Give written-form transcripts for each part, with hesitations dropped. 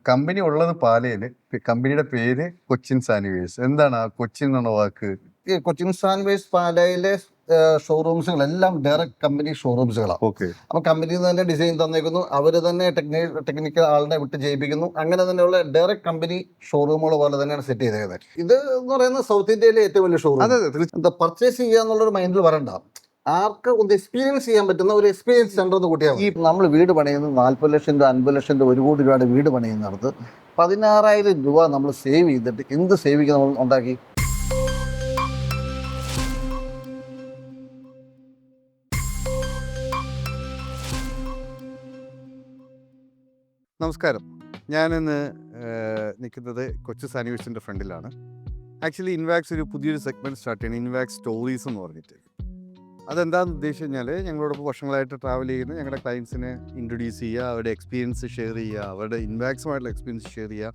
Company ഉള്ളത് പാലയില്. കമ്പനിയുടെ പേര് കൊച്ചിൻ സാനിവേഴ്സ്. എന്താണ് ആ കൊച്ചിൻ എന്നുള്ള വാക്ക്? ഈ കൊച്ചിൻ സാൻവേസ് പാലയിലെ ഷോറൂംസുകളെല്ലാം ഡയറക്റ്റ് കമ്പനി ഷോറൂംസുകളാണ്. ഓക്കെ. അപ്പം കമ്പനിയിൽ നിന്ന് തന്നെ ഡിസൈൻ തന്നേക്കുന്നു, അവർ തന്നെ ടെക്നിക്കൽ ആളിനെ വിട്ട് ചെയ്യിപ്പിക്കുന്നു. അങ്ങനെ തന്നെയുള്ള ഡയറക്റ്റ് കമ്പനി ഷോറൂമുകൾ പോലെ തന്നെയാണ് സെറ്റ് ചെയ്തേക്കുന്നത്. ഇത് എന്ന് പറയുന്നത് സൗത്ത് ഇന്ത്യയിലെ ഏറ്റവും വലിയ ഷോറൂം. അതെ അതെ. എന്താ പർച്ചേസ് ചെയ്യുക എന്നുള്ളൊരു മൈൻഡിൽ വരണ്ട, ആർക്ക് ഒന്ന് എക്സ്പീരിയൻസ് ചെയ്യാൻ പറ്റുന്ന ഒരു എക്സ്പീരിയൻസ് സെന്റർ എന്ന് കൂട്ടിയാൽ ഈ നമ്മൾ വീട് പണിയുന്നത് 40 ലക്ഷം രൂപ 50 ലക്ഷം രൂപ 1 കോടി രൂപയുടെ വീട് പണിയുന്നിടത്ത് 16,000 രൂപ നമ്മൾ സേവ് ചെയ്തിട്ട് എന്ത് സേവിങ് നമ്മൾ ഉണ്ടാക്കി. നമസ്കാരം. ഞാനിന്ന് നിൽക്കുന്നത് കൊച്ചു സാനിവേഴ്സിൻ്റെ ഫ്രണ്ടിലാണ്. ആക്ച്വലി ഇൻവാക്സ് ഒരു പുതിയൊരു സെഗ്മെൻറ്റ് സ്റ്റാർട്ട് ചെയ്യണം, ഇൻവാക്സ് സ്റ്റോറീസ് എന്ന് പറഞ്ഞിട്ട്. അതെന്താണെന്ന് ഉദ്ദേശിച്ച് കഴിഞ്ഞാൽ ഞങ്ങളോടൊപ്പം വർഷങ്ങളായിട്ട് ട്രാവൽ ചെയ്യുന്ന ഞങ്ങളുടെ ക്ലയൻസിനെ ഇൻട്രൊഡ്യൂസ് ചെയ്യുക, അവരുടെ എക്സ്പീരിയൻസ് ഷെയർ ചെയ്യുക, അവരുടെ ഇൻവാക്സുമായിട്ടുള്ള എക്സ്പീരിയൻസ് ഷെയർ ചെയ്യുക.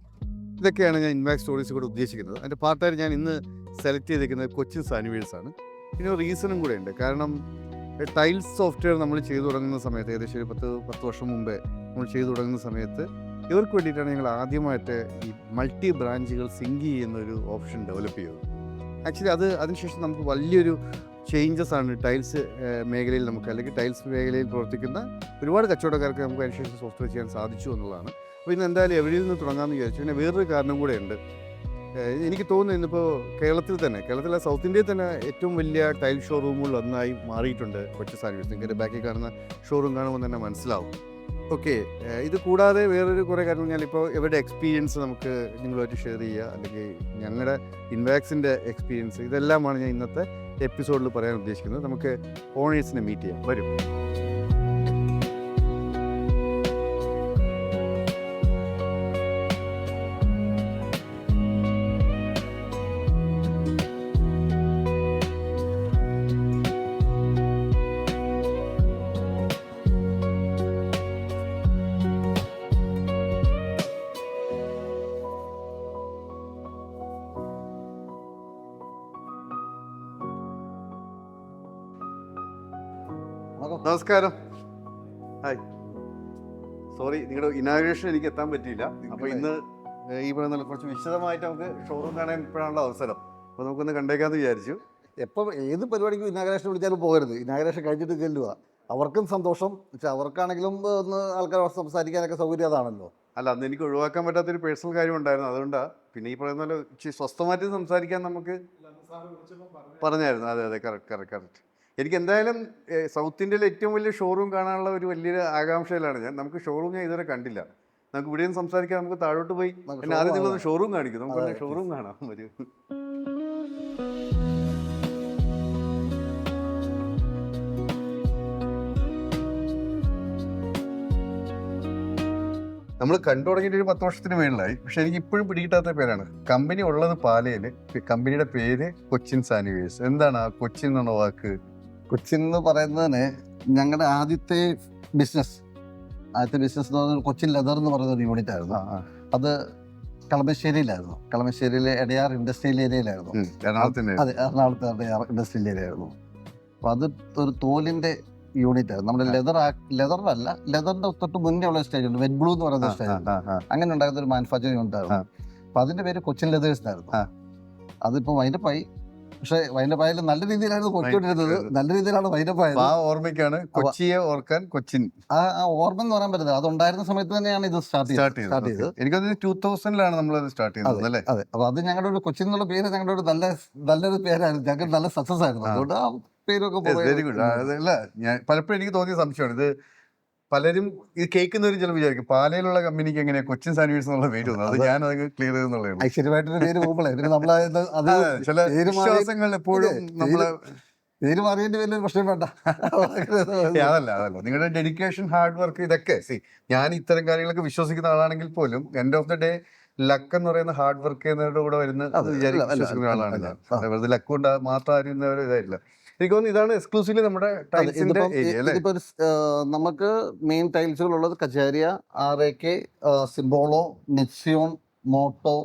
ഇതൊക്കെയാണ് ഞാൻ ഇൻവാക്സ് സ്റ്റോറീസ് കൂടെ ഉദ്ദേശിക്കുന്നത്. അതിൻ്റെ പാർട്ടായിട്ട് ഞാൻ ഇന്ന് സെലക്ട് ചെയ്തിരിക്കുന്നത് കൊച്ചിൻ സാനിവേഴ്സാണ്. പിന്നെ ഒരു റീസണും കൂടെ ഉണ്ട്. കാരണം ടൈൽസ് സോഫ്റ്റ്വെയർ നമ്മൾ ചെയ്തു തുടങ്ങുന്ന സമയത്ത്, ഏകദേശം ഒരു 10 വർഷം മുമ്പേ നമ്മൾ ചെയ്തു തുടങ്ങുന്ന സമയത്ത് ഇവർക്ക് വേണ്ടിയിട്ടാണ് ഞങ്ങൾ ആദ്യമായിട്ട് ഈ മൾട്ടി ബ്രാഞ്ചുകൾ സിങ്ക് ചെയ്യുന്ന ഒരു ഓപ്ഷൻ ഡെവലപ്പ് ചെയ്തത്. ആക്ച്വലി അതിനുശേഷം നമുക്ക് വലിയൊരു ചേഞ്ചസ് ആണ് ടൈൽസ് മേഖലയിൽ നമുക്ക്, അല്ലെങ്കിൽ ടൈൽസ് മേഖലയിൽ പ്രവർത്തിക്കുന്ന ഒരുപാട് കച്ചവടക്കാർക്ക് നമുക്ക് അതിനുശേഷം സോഫ്റ്റ്വെയർ ചെയ്യാൻ സാധിച്ചു എന്നുള്ളതാണ്. അപ്പോൾ ഇന്ന് എന്തായാലും എവിടെയിൽ നിന്ന് തുടങ്ങാമെന്ന് വിചാരിച്ചു. പിന്നെ വേറൊരു കാരണം കൂടെ ഉണ്ട്. എനിക്ക് തോന്നുന്നു ഇന്നിപ്പോൾ കേരളത്തിലെ സൗത്ത് ഇന്ത്യയിൽ തന്നെ ഏറ്റവും വലിയ ടൈൽ ഷോറൂമുകൾ ഒന്നായി മാറിയിട്ടുണ്ട് കൊച്ചു സാനിവേഴ്സ്. നിങ്ങൾക്ക് ബാക്കിൽ കാണുന്ന ഷോറൂം കാണുമ്പോൾ തന്നെ മനസ്സിലാവും. ഓക്കെ. ഇത് കൂടാതെ വേറൊരു കുറേ കാര്യങ്ങൾ ഞാനിപ്പോൾ ഇവരുടെ എക്സ്പീരിയൻസ് നമുക്ക് നിങ്ങളുമായിട്ട് ഷെയർ ചെയ്യുക, അല്ലെങ്കിൽ ഞങ്ങളുടെ ഇൻവാക്സിൻ്റെ എക്സ്പീരിയൻസ്, ഇതെല്ലാമാണ് ഞാൻ ഇന്നത്തെ എപ്പിസോഡിൽ പറയാൻ ഉദ്ദേശിക്കുന്നത്. നമുക്ക് ഓണേഴ്സിനെ മീറ്റ് ചെയ്യാം. വരും. നമസ്കാരം. ഹായ്. സോറി, നിങ്ങളുടെ ഇനാഗുറേഷൻ എനിക്ക് എത്താൻ പറ്റിയില്ല. അപ്പോൾ ഇന്ന് ഈ പറയുന്ന കുറച്ച് വിശദമായിട്ട് നമുക്ക് ഷോറൂം കാണാൻ ഇപ്പോഴാണല്ലോ അവസരം. അപ്പോൾ നമുക്കൊന്ന് കണ്ടേക്കാമെന്ന് വിചാരിച്ചു. എപ്പോൾ ഏത് പരിപാടിക്കും ഇനാഗുറേഷൻ വിളിച്ചാലും പോകരുത്, ഇനാഗുറേഷൻ കഴിഞ്ഞിട്ട് ചെല്ലുക. അവർക്കും സന്തോഷം, പക്ഷെ അവർക്കാണെങ്കിലും ഒന്ന് ആൾക്കാർ സംസാരിക്കാനൊക്കെ സൗകര്യം അതാണല്ലോ. അല്ല, അന്ന് എനിക്ക് ഒഴിവാക്കാൻ പറ്റാത്തൊരു പേഴ്സണൽ കാര്യം ഉണ്ടായിരുന്നു. അതുകൊണ്ടാണ്. പിന്നെ ഈ പറയുന്ന പോലെ സ്വസ്ഥമായിട്ട് സംസാരിക്കാൻ നമുക്ക് പറഞ്ഞായിരുന്നു. അതെ അതെ, കറക്റ്റ്. എനിക്ക് എന്തായാലും സൗത്ത് ഇന്ത്യയിലെ ഏറ്റവും വലിയ ഷോറൂം കാണാനുള്ള ഒരു വലിയൊരു ആകാംക്ഷയിലാണ് ഞാൻ. നമുക്ക് ഷോറൂം ഞാൻ ഇതുവരെ കണ്ടില്ല. നമുക്ക് ഇവിടെ നിന്ന് സംസാരിക്കാൻ നമുക്ക് താഴോട്ട് പോയി പിന്നെ ആദ്യം നിങ്ങളൊന്ന് ഷോറൂം കാണിക്കും. നമുക്ക് ഷോറൂം കാണാം. വരും. നമ്മൾ കണ്ടു തുടങ്ങിയിട്ട് ഒരു 10 വർഷത്തിന് മേളിലായി. പക്ഷെ എനിക്ക് ഇപ്പോഴും പിടികിട്ടാത്ത പേരാണ്. കമ്പനി ഉള്ളത് പാലയിൽ, കമ്പനിയുടെ പേര് കൊച്ചിൻ സാനിവേഴ്സ്. എന്താണ് ആ കൊച്ചിൻ എന്നുള്ള വാക്ക്? കൊച്ചിൻ എന്ന് പറയുന്നതിന് ഞങ്ങളുടെ ആദ്യത്തെ ബിസിനസ് എന്ന് പറഞ്ഞാൽ കൊച്ചിൻ ലെതർ എന്ന് പറയുന്ന ഒരു യൂണിറ്റ് ആയിരുന്നു. അത് കളമശ്ശേരിയിലായിരുന്നു. കളമശ്ശേരിയിലെ എടയാർ ഇൻഡസ്ട്രിയൽ ഏരിയയിലായിരുന്നു. അതെ, എറണാകുളത്തെ എടയാർ ഇൻഡസ്ട്രിയൽ ഏരിയയിലായിരുന്നു. അപ്പോൾ അത് ഒരു തോലിന്റെ യൂണിറ്റ് ആയിരുന്നു. നമ്മുടെ ലെതറിനല്ല, ലെതറിന്റെ തൊട്ട് മുന്നേ ഉള്ള സ്റ്റേജ് ഉണ്ട്, വെറ്റ് ബ്ലൂ എന്ന് പറയുന്ന സ്റ്റേജ് ഉണ്ട്. അങ്ങനെ ഉണ്ടായിരുന്ന ഒരു മാനുഫാക്ചറിംഗ് യൂണിറ്റ് ആയിരുന്നു. അപ്പൊ അതിന്റെ പേര് കൊച്ചിൻ ലെതേഴ്സ് ആയിരുന്നു. അതിപ്പോ വൈൻഡപ്പായി. പക്ഷെ വൈൻഡപ്പായാൽ നല്ല രീതിയിലായിരുന്നു പൊയ്ക്കൊണ്ടിരുന്നത്. നല്ല രീതിയിലാണ് വൈൻഡപ്പായത്. ആ ഓർമ്മയ്ക്കാണ് കൊച്ചിയെ ഓർക്കാൻ കൊച്ചിൻ. ആ ഓർമ്മ എന്ന് പറയാൻ പറ്റുന്നത് അതുണ്ടായിരുന്ന സമയത്ത് തന്നെയാണ് ഇത് സ്റ്റാർട്ട് ചെയ്തത്. എനിക്കത് 2000-ലാണ് നമ്മളത് സ്റ്റാർട്ട് ചെയ്തത് അല്ലേ? അതെ. അപ്പൊ അത് ഞങ്ങളുടെ ഒരു കൊച്ചിൻ എന്നുള്ള പേര് ഞങ്ങളുടെ ഒരു നല്ലൊരു പേരായിരുന്നു. ഞങ്ങൾക്ക് നല്ല സക്സസ് ആയിരുന്നു. അതുകൊണ്ട് ആ പേരൊക്കെ വെരി ഗുഡ്. അതല്ല, ഞാൻ പലപ്പോഴും എനിക്ക് തോന്നിയ സംശയമാണ് ഇത്. പലരും ഇത് കേൾക്കുന്നവരും ചില വിചാരിക്കും പാലയിലുള്ള കമ്പനിക്ക് എങ്ങനെയാ കൊച്ചിൻ സാനിവേഴ്സ് എന്നുള്ള പേര് വന്നത്. അത് ഞാൻ അത് ക്ലിയർ ചെയ്തെന്നുള്ളതാണ്. ഐശ്വര്യമായിട്ടൊരു പേര് പോകുമ്പോഴേ ചില വിശ്വാസങ്ങൾ എപ്പോഴും നമ്മള് പേര് മാറിയതിന്റെ പേരിൽ പ്രശ്നം വേണ്ട. അതല്ല, നിങ്ങളുടെ ഡെഡിക്കേഷൻ, ഹാർഡ് വർക്ക്, ഇതൊക്കെ ഞാൻ ഇത്തരം കാര്യങ്ങളൊക്കെ വിശ്വസിക്കുന്ന ആളാണെങ്കിൽ പോലും end of the day luck എന്ന് പറയുന്ന ഹാർഡ് വർക്ക് ചെയ്യുന്നവരുടെ കൂടെ വരുന്ന വിശ്വസിക്കുന്ന ആളാണ് ഞാൻ. വെറുതെ ലക്ക് കൊണ്ട് മാത്രം അറിയുന്നവർ ഇതായില്ല. എനിക്ക് തോന്നുന്നു ഇതാണ് എക്സ്ക്ലൂസീവ്ലി നമ്മുടെ ടൈൽസിന്റെ ഏരിയ അല്ലേ? നമുക്ക് മെയിൻ ടൈൽസുകൾ ഉള്ളത് കജാരിയ, RAK, സിംബോളോ, നെക്സിയോൺ, മോട്ടോ,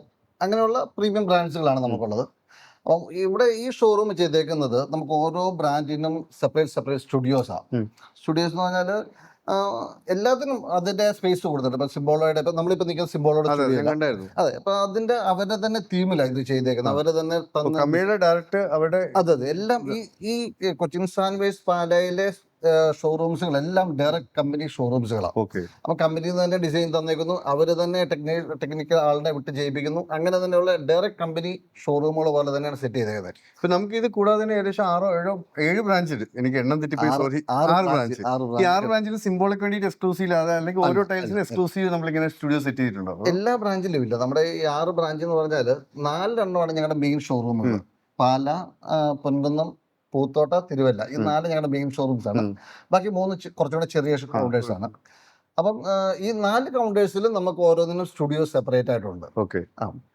അങ്ങനെയുള്ള പ്രീമിയം ബ്രാൻഡ്സുകളാണ് നമുക്കുള്ളത്. അപ്പം ഇവിടെ ഈ ഷോറൂം ചെയ്തേക്കുന്നത് നമുക്ക് ഓരോ ബ്രാൻഡിനും സെപ്പറേറ്റ് സ്റ്റുഡിയോസാണ്. സ്റ്റുഡിയോസ് എന്ന് പറഞ്ഞാൽ എല്ലാത്തിനും അതിന്റെ സ്പേസ് കൊടുത്തിട്ടുണ്ട്. ഇപ്പൊ സിംബോളോയുടെ ഇപ്പൊ നമ്മളിപ്പോ നിൽക്കുന്ന സിംബോളോയുടെ അതെ സ്റ്റുഡിയോ ഞാൻ കണ്ടായിരുന്നു. അതെ. അപ്പൊ അതിന്റെ അവരുടെ തന്നെ തീമിലാണ് ഇത് ചെയ്തേക്കുന്നത്. അവര് തന്നെ തന്ന കമ്പനിയുടെ ഡയറക്റ്റ് അവിടെ അതെ അതെ എല്ലാം ഈ കൊച്ചിൻ സാൻവേസ് പാലയിലെ ഷോറൂംസുകളെല്ലാം ഡയറക്റ്റ് കമ്പനി ഷോറൂംസുകളാണ്. ഓക്കെ. അപ്പൊ കമ്പനി തന്നെ ഡിസൈൻ തന്നേക്കുന്നു, അവര് തന്നെ ടെക്നിക്കൽ ആളിനെ വിട്ട് ചെയ്യിപ്പിക്കുന്നു. അങ്ങനെ തന്നെയുള്ള ഡയറക്റ്റ് കമ്പനി ഷോറൂമുകൾ പോലെ തന്നെയാണ് സെറ്റ് ചെയ്തേക്കുന്നത്. ഇപ്പൊ നമുക്ക് ഇത് കൂടാതെ തന്നെ ഏകദേശം 6-7 ബ്രാഞ്ചിൽ എനിക്ക് എണ്ണം തെറ്റിപ്പോയി, സോറി, 6 ബ്രാഞ്ച്. ഈ 6 ബ്രാഞ്ചിൽ സിംബോളിക്ക് വേണ്ടിയിട്ട് എക്സ്ക്ലൂസീവ് അതെ, അല്ലെങ്കിൽ ഓരോ ടൈൽസിനും എക്സ്ക്ലൂസീവ് നമ്മളിങ്ങനെ സ്റ്റുഡിയോ സെറ്റ് ചെയ്തിട്ടുണ്ടോ? എല്ലാ ബ്രാഞ്ചിലും ഇല്ല. നമ്മുടെ ഈ 6 ബ്രാഞ്ച് എന്ന് പറഞ്ഞാൽ 4 ഞങ്ങളുടെ മെയിൻ ഷോറൂമുകൾ. പാല, പൊൻകുന്നം, പൂത്തോട്ട, തിരുവല്ല, ഈ 4 ഞങ്ങളുടെ മെയിൻ ഷോറൂംസ് ആണ്. ബാക്കി 3 കുറച്ചുകൂടെ ചെറിയ കൗണ്ടേഴ്സ് ആണ്. അപ്പം ഈ 4 കൗണ്ടേഴ്സിലും നമുക്ക് ഓരോന്നിനും സ്റ്റുഡിയോ സെപ്പറേറ്റ് ആയിട്ടുണ്ട്. ഓക്കെ.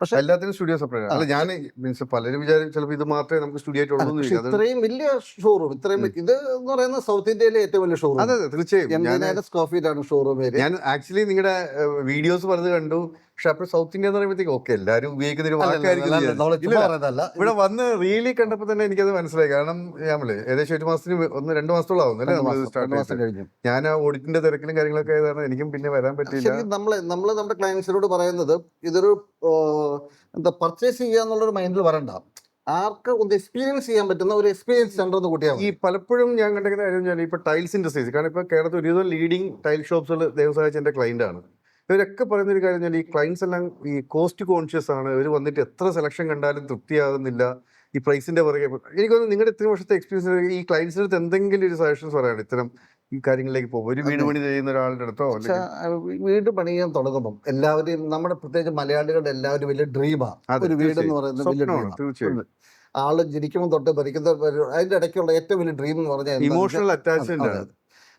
പക്ഷെ എല്ലാത്തിനും സ്റ്റുഡിയോ സെപ്പറേറ്റ് അല്ല. ഞാൻ മീൻസ് പലരും വിചാരിക്കും ചിലപ്പോൾ ഇത് മാത്രമേ നമുക്ക് സ്റ്റുഡിയോ ആയിട്ടുള്ളൂ. ഇത്രയും വലിയ ഷോറൂം, ഇത്രയും ഇത് എന്ന് പറയുന്നത് സൗത്ത് ഇന്ത്യയിലെ ഏറ്റവും വലിയ ഷോറൂം. അതെ തീർച്ചയായും. 80,000 സ്ക്വയർ ഫീറ്റ് ആണ് ഷോറൂം ഏരിയ. ഞാൻ ആക്ച്വലി നിങ്ങളുടെ വീഡിയോസ് പറഞ്ഞത് കണ്ടു. പക്ഷെ അപ്പൊ സൗത്ത് ഇന്ത്യ എന്ന് പറയുമ്പോഴത്തേക്ക് ഓക്കെ എല്ലാവരും ഉപയോഗിക്കുന്ന ഒരു വാക്കായിരിക്കും. ഇവിടെ വന്ന് റിയലി കണ്ടപ്പോ തന്നെ എനിക്കത് മനസ്സിലായി. കാരണം നമ്മള് ഏകദേശം 1 മാസത്തിന് 1-2 മാസത്തോളം ആവുന്നു അല്ലേ നമ്മൾ സ്റ്റാർട്ട് കഴിഞ്ഞു. ഞാൻ ആ ഓഡിറ്റിന്റെ തിരക്കിലും കാര്യങ്ങളൊക്കെ ആയത് കാരണം എനിക്കും പിന്നെ വരാൻ പറ്റില്ല. നമ്മള് നമ്മുടെ ക്ലയൻസിനോട് പറയുന്നത് ഇതൊരു എന്താ പർച്ചേസ് ചെയ്യാന്നുള്ളൊരു മൈൻഡിൽ വരണ്ട, ആർക്ക് ഒന്ന് എക്സ്പീരിയൻസ് ചെയ്യാൻ പറ്റുന്ന ഒരു എക്സ്പീരിയൻസ് സെന്റർ എന്ന് കൂട്ടിയാൽ. ഈ പലപ്പോഴും ഞാൻ കണ്ടിരിക്കുന്ന കാര്യം വെച്ചാൽ ഇപ്പൊ ടൈൽസ് ഇൻഡസ്ട്രീസ്, കാരണം ഇപ്പൊ കേരളത്തിൽ ഒരുവിധം ലീഡിങ് ടൈൽ ഷോപ്സുകൾ ദൈവം സഹായിച്ച എന്റെ ക്ലൈന്റ് ആണ്. ഇവരൊക്കെ പറയുന്ന ഒരു കാര്യം വെച്ചാൽ ഈ ക്ലയൻസ് എല്ലാം ഈ കോസ്റ്റ് കോൺഷ്യസ് ആണ്. ഇവർ വന്നിട്ട് എത്ര സെലക്ഷൻ കണ്ടാലും തൃപ്തിയാകുന്നില്ല ഈ പ്രൈസിന്റെ പുറകെ. എനിക്കൊന്ന് നിങ്ങളുടെ ഇത്രയും വർഷത്തെ എക്സ്പീരിയൻസ് ഈ ക്ലയൻസിന്റെ അടുത്ത് എന്തെങ്കിലും ഒരു സജഷൻസ് പറയാണ് ഇത്തരം ഈ കാര്യങ്ങളിലേക്ക് പോകും. ഒരു വീട് പണി ചെയ്യുന്ന ഒരാളുടെ അടുത്തോ വീട് പണിയാൻ തുടങ്ങുമ്പോൾ എല്ലാവരും നമ്മുടെ പ്രത്യേകിച്ച് മലയാളികളുടെ എല്ലാവരും വലിയ ഡ്രീമാണ് ഒരു വീട് എന്ന് പറയുന്നത്. വലിയ ഡ്രീമാണ്. ആള് ജനിക്കുമ്പോൾ തൊട്ട് ഭരിക്കുന്ന അതിന്റെ ഇടയ്ക്കുള്ള ഏറ്റവും വലിയ ഡ്രീം എന്ന് പറഞ്ഞാൽ ഇമോഷണൽ അറ്റാച്ച്മെന്റ്.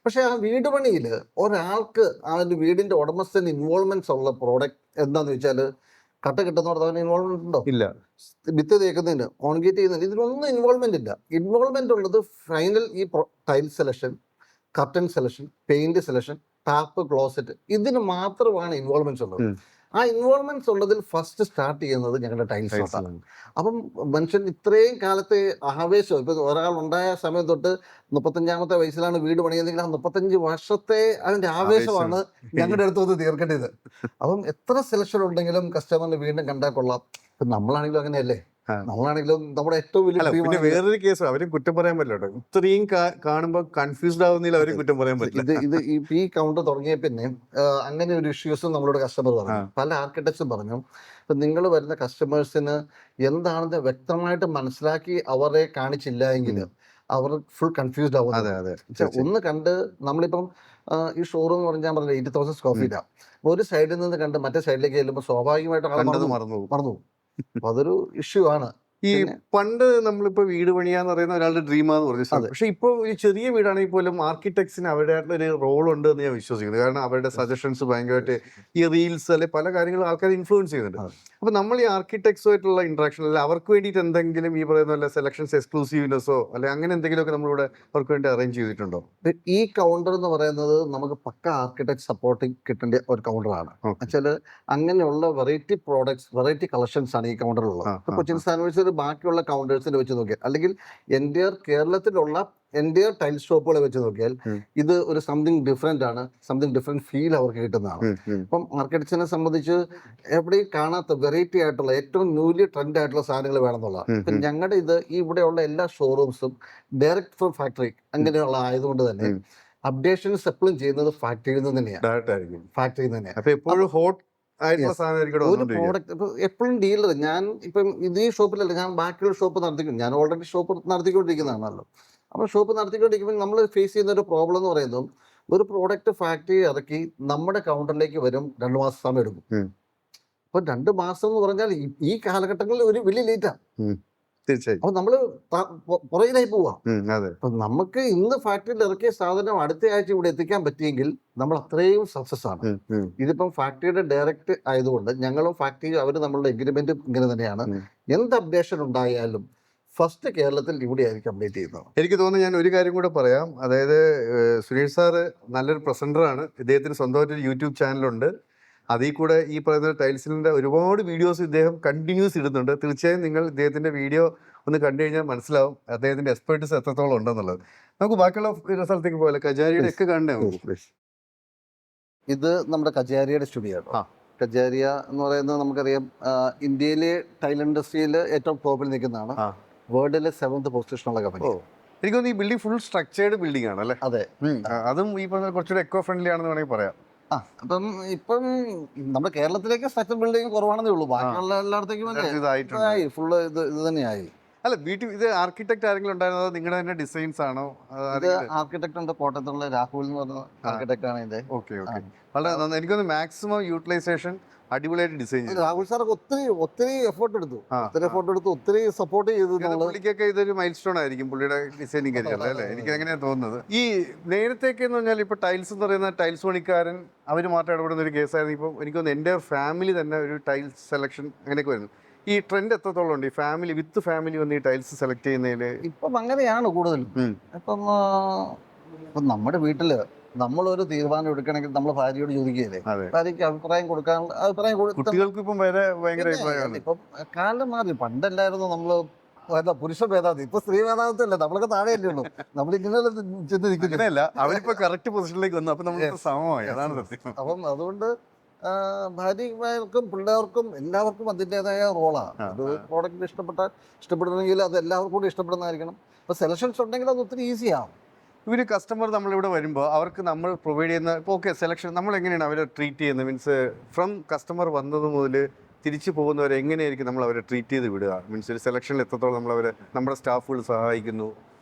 പക്ഷെ ആ വീട് പണിയിൽ ഒരാൾക്ക് ആ ഒരു വീടിന്റെ ഉടമസ്ഥന് ഇൻവോൾവ്മെന്റ്സ് ഉള്ള പ്രോഡക്റ്റ് എന്താന്ന് വെച്ചാൽ കട്ട കിട്ടുന്നവർക്ക് അവന് ഇൻവോൾവ്മെന്റ് ഉണ്ടോ? ഇല്ല. ഭിത്തി തേക്കുന്നതിന്, കോൺക്രീറ്റ് ചെയ്യുന്നതിന്, ഇതിലൊന്നും ഇൻവോൾവ്മെന്റ് ഇല്ല. ഇൻവോൾവ്മെന്റ് ഉള്ളത് ഫൈനൽ ഈ tile selection, curtain selection, paint selection, tap, closet, ഇതിന് മാത്രമാണ് ഇൻവോൾവ്മെന്റ്സ് ഉള്ളത്. ആ ഇൻവോൾവ്മെന്റ്സ് ഉള്ളതിൽ ഫസ്റ്റ് സ്റ്റാർട്ട് ചെയ്യുന്നത് ഞങ്ങളുടെ ടൈൽസ് ആണ്. അപ്പം മനുഷ്യൻ ഇത്രയും കാലത്തെ ആവേശം, ഇപ്പൊ ഒരാൾ ഉണ്ടായ സമയം തൊട്ട് 35-ാമത്തെ വയസ്സിലാണ് വീട് പണിയുന്നതെങ്കിൽ ആ 35 വർഷത്തെ അതിന്റെ ആവേശമാണ് ഞങ്ങളുടെ അടുത്ത് വന്ന് തീർക്കേണ്ടത്. അപ്പം എത്ര സെലക്ഷൻ ഉണ്ടെങ്കിലും കസ്റ്റമറിന് വീണ്ടും കണ്ടാൽ കൊള്ളാം. ഇപ്പൊ നമ്മളാണെങ്കിലും അങ്ങനെയല്ലേ, നമ്മളാണെങ്കിലും നമ്മുടെ ഏറ്റവും വലിയ വേറൊരു കേസ് അവരും കുറ്റം പറയാൻ പറ്റില്ല. ഇത്രയും കാണുമ്പോൾ കൺഫ്യൂസ്ഡ് ആവുന്നില്ല, അവരും കുറ്റം പറയാൻ പറ്റില്ല. ഇത് ഈ കൗണ്ടർ തുടങ്ങിയ പിന്നെ അങ്ങനെ ഒരു ഇഷ്യൂസും നമ്മളോട് കസ്റ്റമർ പറഞ്ഞു. പല ആർക്കിടെക്ട്സും പറഞ്ഞു, ഇപ്പൊ നിങ്ങൾ വരുന്ന കസ്റ്റമേഴ്സിന് എന്താണെന്ന് വ്യക്തമായിട്ട് മനസ്സിലാക്കി അവരെ കാണിച്ചില്ല എങ്കിൽ അവർ ഫുൾ കൺഫ്യൂസ്ഡ് ആവും. ഒന്ന് കണ്ട് നമ്മളിപ്പം ഈ ഷോറൂം എന്ന് പറഞ്ഞാൽ 80,000 സ്ക്വയർ ഫീറ്റാ. ഒരു സൈഡിൽ നിന്ന് കണ്ട് മറ്റേ സൈഡിലേക്ക് ചെല്ലുമ്പോൾ സ്വാഭാവികമായിട്ട് മറന്നു. അപ്പൊ അതൊരു ഇഷ്യൂ ആണ്. ഈ പണ്ട് നമ്മളിപ്പോ വീട് പണിയാന്ന് പറയുന്ന ഒരാളുടെ ഡ്രീമാന്ന് പറഞ്ഞു. പക്ഷെ ഇപ്പൊ ഈ ചെറിയ വീടാണെങ്കിൽ പോലും ആർക്കിടെക്ട്സിന് അവരുടേതായിട്ടുള്ള ഒരു റോൾ ഉണ്ട് എന്ന് ഞാൻ വിശ്വസിക്കുന്നു. കാരണം അവരുടെ സജഷൻസ് ഭയങ്കരമായിട്ട് ഈ റീൽസ് അല്ലെ പല കാര്യങ്ങളും ആൾക്കാർ ഇൻഫ്ലുവൻസ് ചെയ്യുന്നുണ്ട്. അപ്പൊ നമ്മൾ ഈ ആർക്കിടെക്ട്സുമായിട്ടുള്ള ഇന്ററാക്ഷൻ അല്ലെ അവർക്ക് വേണ്ടിയിട്ട് എന്തെങ്കിലും ഈ പറയുന്ന പോലെ സെലക്ഷൻസ്, എക്സ്ക്ലൂസീവ്നെസ്സോ അല്ലെ അങ്ങനെ എന്തെങ്കിലുമൊക്കെ നമ്മളിവിടെ അവർക്ക് വേണ്ടി അറേഞ്ച് ചെയ്തിട്ടുണ്ടോ? ഈ കൗണ്ടർ എന്ന് പറയുന്നത് നമുക്ക് പക്ക ആർക്കിടെക്ട് സപ്പോർട്ടിങ് കിട്ടേണ്ട ഒരു കൗണ്ടറാണ്. വെച്ചാൽ അങ്ങനെയുള്ള വെറൈറ്റി പ്രോഡക്ട്സ്, വെറൈറ്റി കളക്ഷൻസ് ആണ് ഈ കൗണ്ടറിലുള്ളത്. കൊച്ചിൻ സാൻഡ്വിച്ച് ബാക്കിയുള്ള കൗണ്ടേഴ്സിനെ വെച്ച് നോക്കിയാൽ, അല്ലെങ്കിൽ കേരളത്തിലുള്ള ടൈൽ ഷോപ്പുകളെ വെച്ച് നോക്കിയാൽ ഇത് ഒരു സംതിങ് ഡിഫറെന്റ് ആണ്. സംതിങ് ഡിഫറെന്റ് ഫീൽ അവർക്ക് കിട്ടുന്നതാണ്. അപ്പം ആർക്കിടെക്ട്സിനെ സംബന്ധിച്ച് എവിടെയും കാണാത്ത വെറൈറ്റി ആയിട്ടുള്ള ഏറ്റവും ന്യൂലി ട്രെൻഡ് ആയിട്ടുള്ള സാധനങ്ങൾ വേണമെന്നുള്ളതാണ്. ഇപ്പം ഞങ്ങളുടെ ഇത് ഇവിടെയുള്ള എല്ലാ ഷോറൂംസും ഡയറക്റ്റ് ഫ്രം ഫാക്ടറി അങ്ങനെയുള്ള ആയതുകൊണ്ട് തന്നെ അപ്ഡേഷൻസ് എപ്പോഴും ചെയ്യുന്നത് ഫാക്ടറിയിൽ നിന്ന് തന്നെയാണ്. ഒരു പ്രോഡക്റ്റ് ഇപ്പൊ എപ്പോഴും ഡീലർ, ഞാൻ ഇപ്പം ഇത് ഈ ഷോപ്പിലല്ല, ഞാൻ ബാക്കിയുള്ള ഷോപ്പ് നടത്തിക്കുന്നു. ഞാൻ ഓൾറെഡി ഷോപ്പ് നടത്തിക്കൊണ്ടിരിക്കുന്നതാണല്ലോ. അപ്പോൾ ഷോപ്പ് നടത്തിക്കൊണ്ടിരിക്കുമ്പോൾ നമ്മൾ ഫേസ് ചെയ്യുന്ന ഒരു പ്രോബ്ലം എന്ന് പറയുന്നത്, ഒരു പ്രോഡക്റ്റ് ഫാക്ടറി ഇറക്കി നമ്മുടെ കൗണ്ടറിലേക്ക് വരും 2 മാസം സമയം എടുക്കും. അപ്പൊ 2 മാസം എന്ന് പറഞ്ഞാൽ ഈ കാലഘട്ടങ്ങളിൽ ഒരു വലിയ ലേറ്റാണ്. അപ്പൊ നമ്മള് പുറകിലായി പോവാം. അപ്പൊ നമുക്ക് ഇന്ന് ഫാക്ടറിയിൽ ഇറക്കിയ സാധനം അടുത്ത ആഴ്ച ഇവിടെ എത്തിക്കാൻ പറ്റിയെങ്കിൽ നമ്മൾ അത്രയും സക്സസ് ആണ്. ഇതിപ്പം ഫാക്ടറിയുടെ ഡയറക്റ്റ് ആയതുകൊണ്ട് ഞങ്ങളും ഫാക്ടറി അവര് നമ്മളുടെ എഗ്രിമെന്റ് ഇങ്ങനെ തന്നെയാണ്. എന്ത് അപ്ഡേഷൻ ഉണ്ടായാലും ഫസ്റ്റ് കേരളത്തിൽ ഇവിടെ ആയിരിക്കും അപ്ഡേറ്റ് ചെയ്യുന്നത്. എനിക്ക് തോന്നുന്നു ഞാൻ ഒരു കാര്യം കൂടെ പറയാം. അതായത് സുരേഷ് സാറ് നല്ലൊരു പ്രസന്ററാണ്. ഇദ്ദേഹത്തിന് സ്വന്തമായിട്ടൊരു യൂട്യൂബ് ചാനലുണ്ട്. അതിൽ കൂടെ ഈ പറയുന്ന ടൈൽസിൻ്റെ ഒരുപാട് വീഡിയോസ് ഇദ്ദേഹം കണ്ടിന്യൂസ് ഇടുന്നുണ്ട്. തീർച്ചയായും നിങ്ങൾ ഇദ്ദേഹത്തിൻ്റെ വീഡിയോ ഒന്ന് കണ്ടു കഴിഞ്ഞാൽ മനസ്സിലാവും അദ്ദേഹത്തിൻ്റെ എക്സ്പെർട്ടീസ് എത്രത്തോളം ഉണ്ടെന്നുള്ളത്. നമുക്ക് ബാക്കിയുള്ള സ്ഥലത്തേക്ക് പോയാലോ? കജാരിയുടെ ഒക്കെ കണ്ടേ. ഇത് നമ്മുടെ കജാരിയുടെ സ്റ്റുഡിയോ ആ. ആണ്. കജാരിയ എന്ന് പറയുന്നത് നമുക്കറിയാം ഇന്ത്യയിലെ ടൈൽ ഇൻഡസ്ട്രിയിൽ ഏറ്റവും ടോപ്പിൽ നിൽക്കുന്നതാണ്. ആ. വേൾഡിലെ 7th പൊസിഷനുള്ള കമ്പനി. എനിക്ക് തോന്നുന്നു ഈ ബിൽഡിംഗ് ഫുൾ സ്ട്രക്ചേർഡ് ബിൽഡിംഗ് ആണ് അല്ലേ? അതെ. അതും ഈ പറഞ്ഞ കുറച്ചുകൂടെ എക്കോ ഫ്രണ്ട്ലി ആണെന്ന് വേണമെങ്കിൽ പറയാം. ഇപ്പം നമ്മുടെ കേരളത്തിലേക്ക് സ്ട്രക്ചർ ബിൽഡിംഗ് കുറവാണെന്നേ ഉള്ളൂ. ബാക്കിയുള്ള എല്ലായിടത്തേക്കും ഇതായിട്ടുണ്ട്. ഫുള്ള് ഇത് തന്നെയായി. അല്ല വീട്ടിൽ ഇത് ആർക്കിടെക്ട് ആരെങ്കിലും ഉണ്ടായിരുന്നോ നിങ്ങളുടെ തന്നെ ഡിസൈൻസ് ആണോ? ഇത് ആർക്കിടെക്ട് ഉണ്ട്, കോട്ടയത്തുള്ള രാഹുൽ എന്ന് പറഞ്ഞ ആർക്കിടെക്ട് ആണ് ഇതിന്റെ. ഓക്കെ വളരെ നന്നായി. എനിക്കൊന്ന് മാക്സിമം യൂട്ടിലൈസേഷൻ അടിപൊളിയായിട്ട് ഡിസൈൻ ചെയ്തു. രാഹുൽ സാറൊക്കെ ഒത്തിരി എഫേർട്ട് എടുത്തു, ഒത്തിരി സപ്പോർട്ട് ചെയ്തു. പുള്ളിക്കൊക്കെ ഇതൊരു മൈൽ സ്റ്റോൺ ആയിരിക്കും പുള്ളിയുടെ ഡിസൈനിങ് കരിയർ അല്ലേ? എനിക്ക് അങ്ങനെയാണ് തോന്നുന്നത്. ഈ നേരത്തേക്ക് എന്ന് പറഞ്ഞാൽ ഇപ്പൊ ടൈൽസ് എന്ന് പറയുന്ന ടൈൽസ് പണിക്കാരൻ അവർ മാത്രം ഇടപെടുന്ന ഒരു കേസായിരുന്നു. ഇപ്പം എനിക്ക് തോന്നുന്നു എൻ്റെ ഫാമിലി തന്നെ ഒരു ടൈൽസ് സെലക്ഷൻ അങ്ങനെയൊക്കെ വരുന്നു. ഈ ട്രെൻഡ് എത്രത്തോളം ഉണ്ട്? ഈ ഫാമിലി വിത്ത് ഫാമിലി വന്ന് ഈ ടൈൽസ് സെലക്ട് ചെയ്യുന്നതില് ഇപ്പം അങ്ങനെയാണ് കൂടുതലും. ഇപ്പം നമ്മുടെ വീട്ടില് നമ്മളൊരു തീരുമാനം എടുക്കണമെങ്കിൽ നമ്മൾ ഭാര്യയോട് ചോദിക്കുകയല്ലേ, ഭാര്യയ്ക്ക് അഭിപ്രായം കൊടുക്കാനുള്ള അഭിപ്രായം കുട്ടികൾക്ക് ഇപ്പം വരെ ഭയങ്കര ഇപ്പം കാലം മാറി. പണ്ടല്ലായിരുന്നു നമ്മള് പുരുഷ ഭേദാതി, ഇപ്പൊ സ്ത്രീ ഭേദാതില്ല. നമ്മളൊക്കെ താഴെയല്ലേ ഉള്ളൂ. നമ്മളിങ്ങനെ ചിന്തിക്കുന്നില്ല. അവരിപ്പോ കറക്റ്റ് പൊസിഷനിലേക്ക് വന്നു. അപ്പൊ നമ്മൾ സമമായി. അതാണ് സത്യം. അപ്പം അതുകൊണ്ട് ഭാര്യമാർക്കും പിള്ളേർക്കും എല്ലാവർക്കും അതിൻ്റെതായ റോളാണ്. അത് പ്രോഡക്റ്റ് ഇഷ്ടപ്പെടണമെങ്കിൽ അത് എല്ലാവർക്കും കൂടി ഇഷ്ടപ്പെടുന്നതായിരിക്കണം. ഇപ്പൊ സെലക്ഷൻസ് ഉണ്ടെങ്കിൽ അത് ഒത്തിരി ഈസിയാവും. ഇവര് കസ്റ്റമർ നമ്മളിവിടെ വരുമ്പോൾ അവർക്ക് നമ്മൾ പ്രൊവൈഡ് ചെയ്യുന്ന ഇപ്പോൾ ഓക്കെ സെലക്ഷൻ നമ്മൾ എങ്ങനെയാണ് അവരെ ട്രീറ്റ് ചെയ്യുന്നത്? മീൻസ് ഫ്രം കസ്റ്റമർ വന്നത് മുതൽ തിരിച്ചു പോകുന്നവരെ എങ്ങനെയായിരിക്കും നമ്മൾ അവരെ ട്രീറ്റ് ചെയ്ത് വിടുക? മീൻസ് ഒരു സെലക്ഷനിൽ എത്രത്തോളം നമ്മൾ അവരെ നമ്മുടെ സ്റ്റാഫുകൾ സഹായിക്കുന്നു?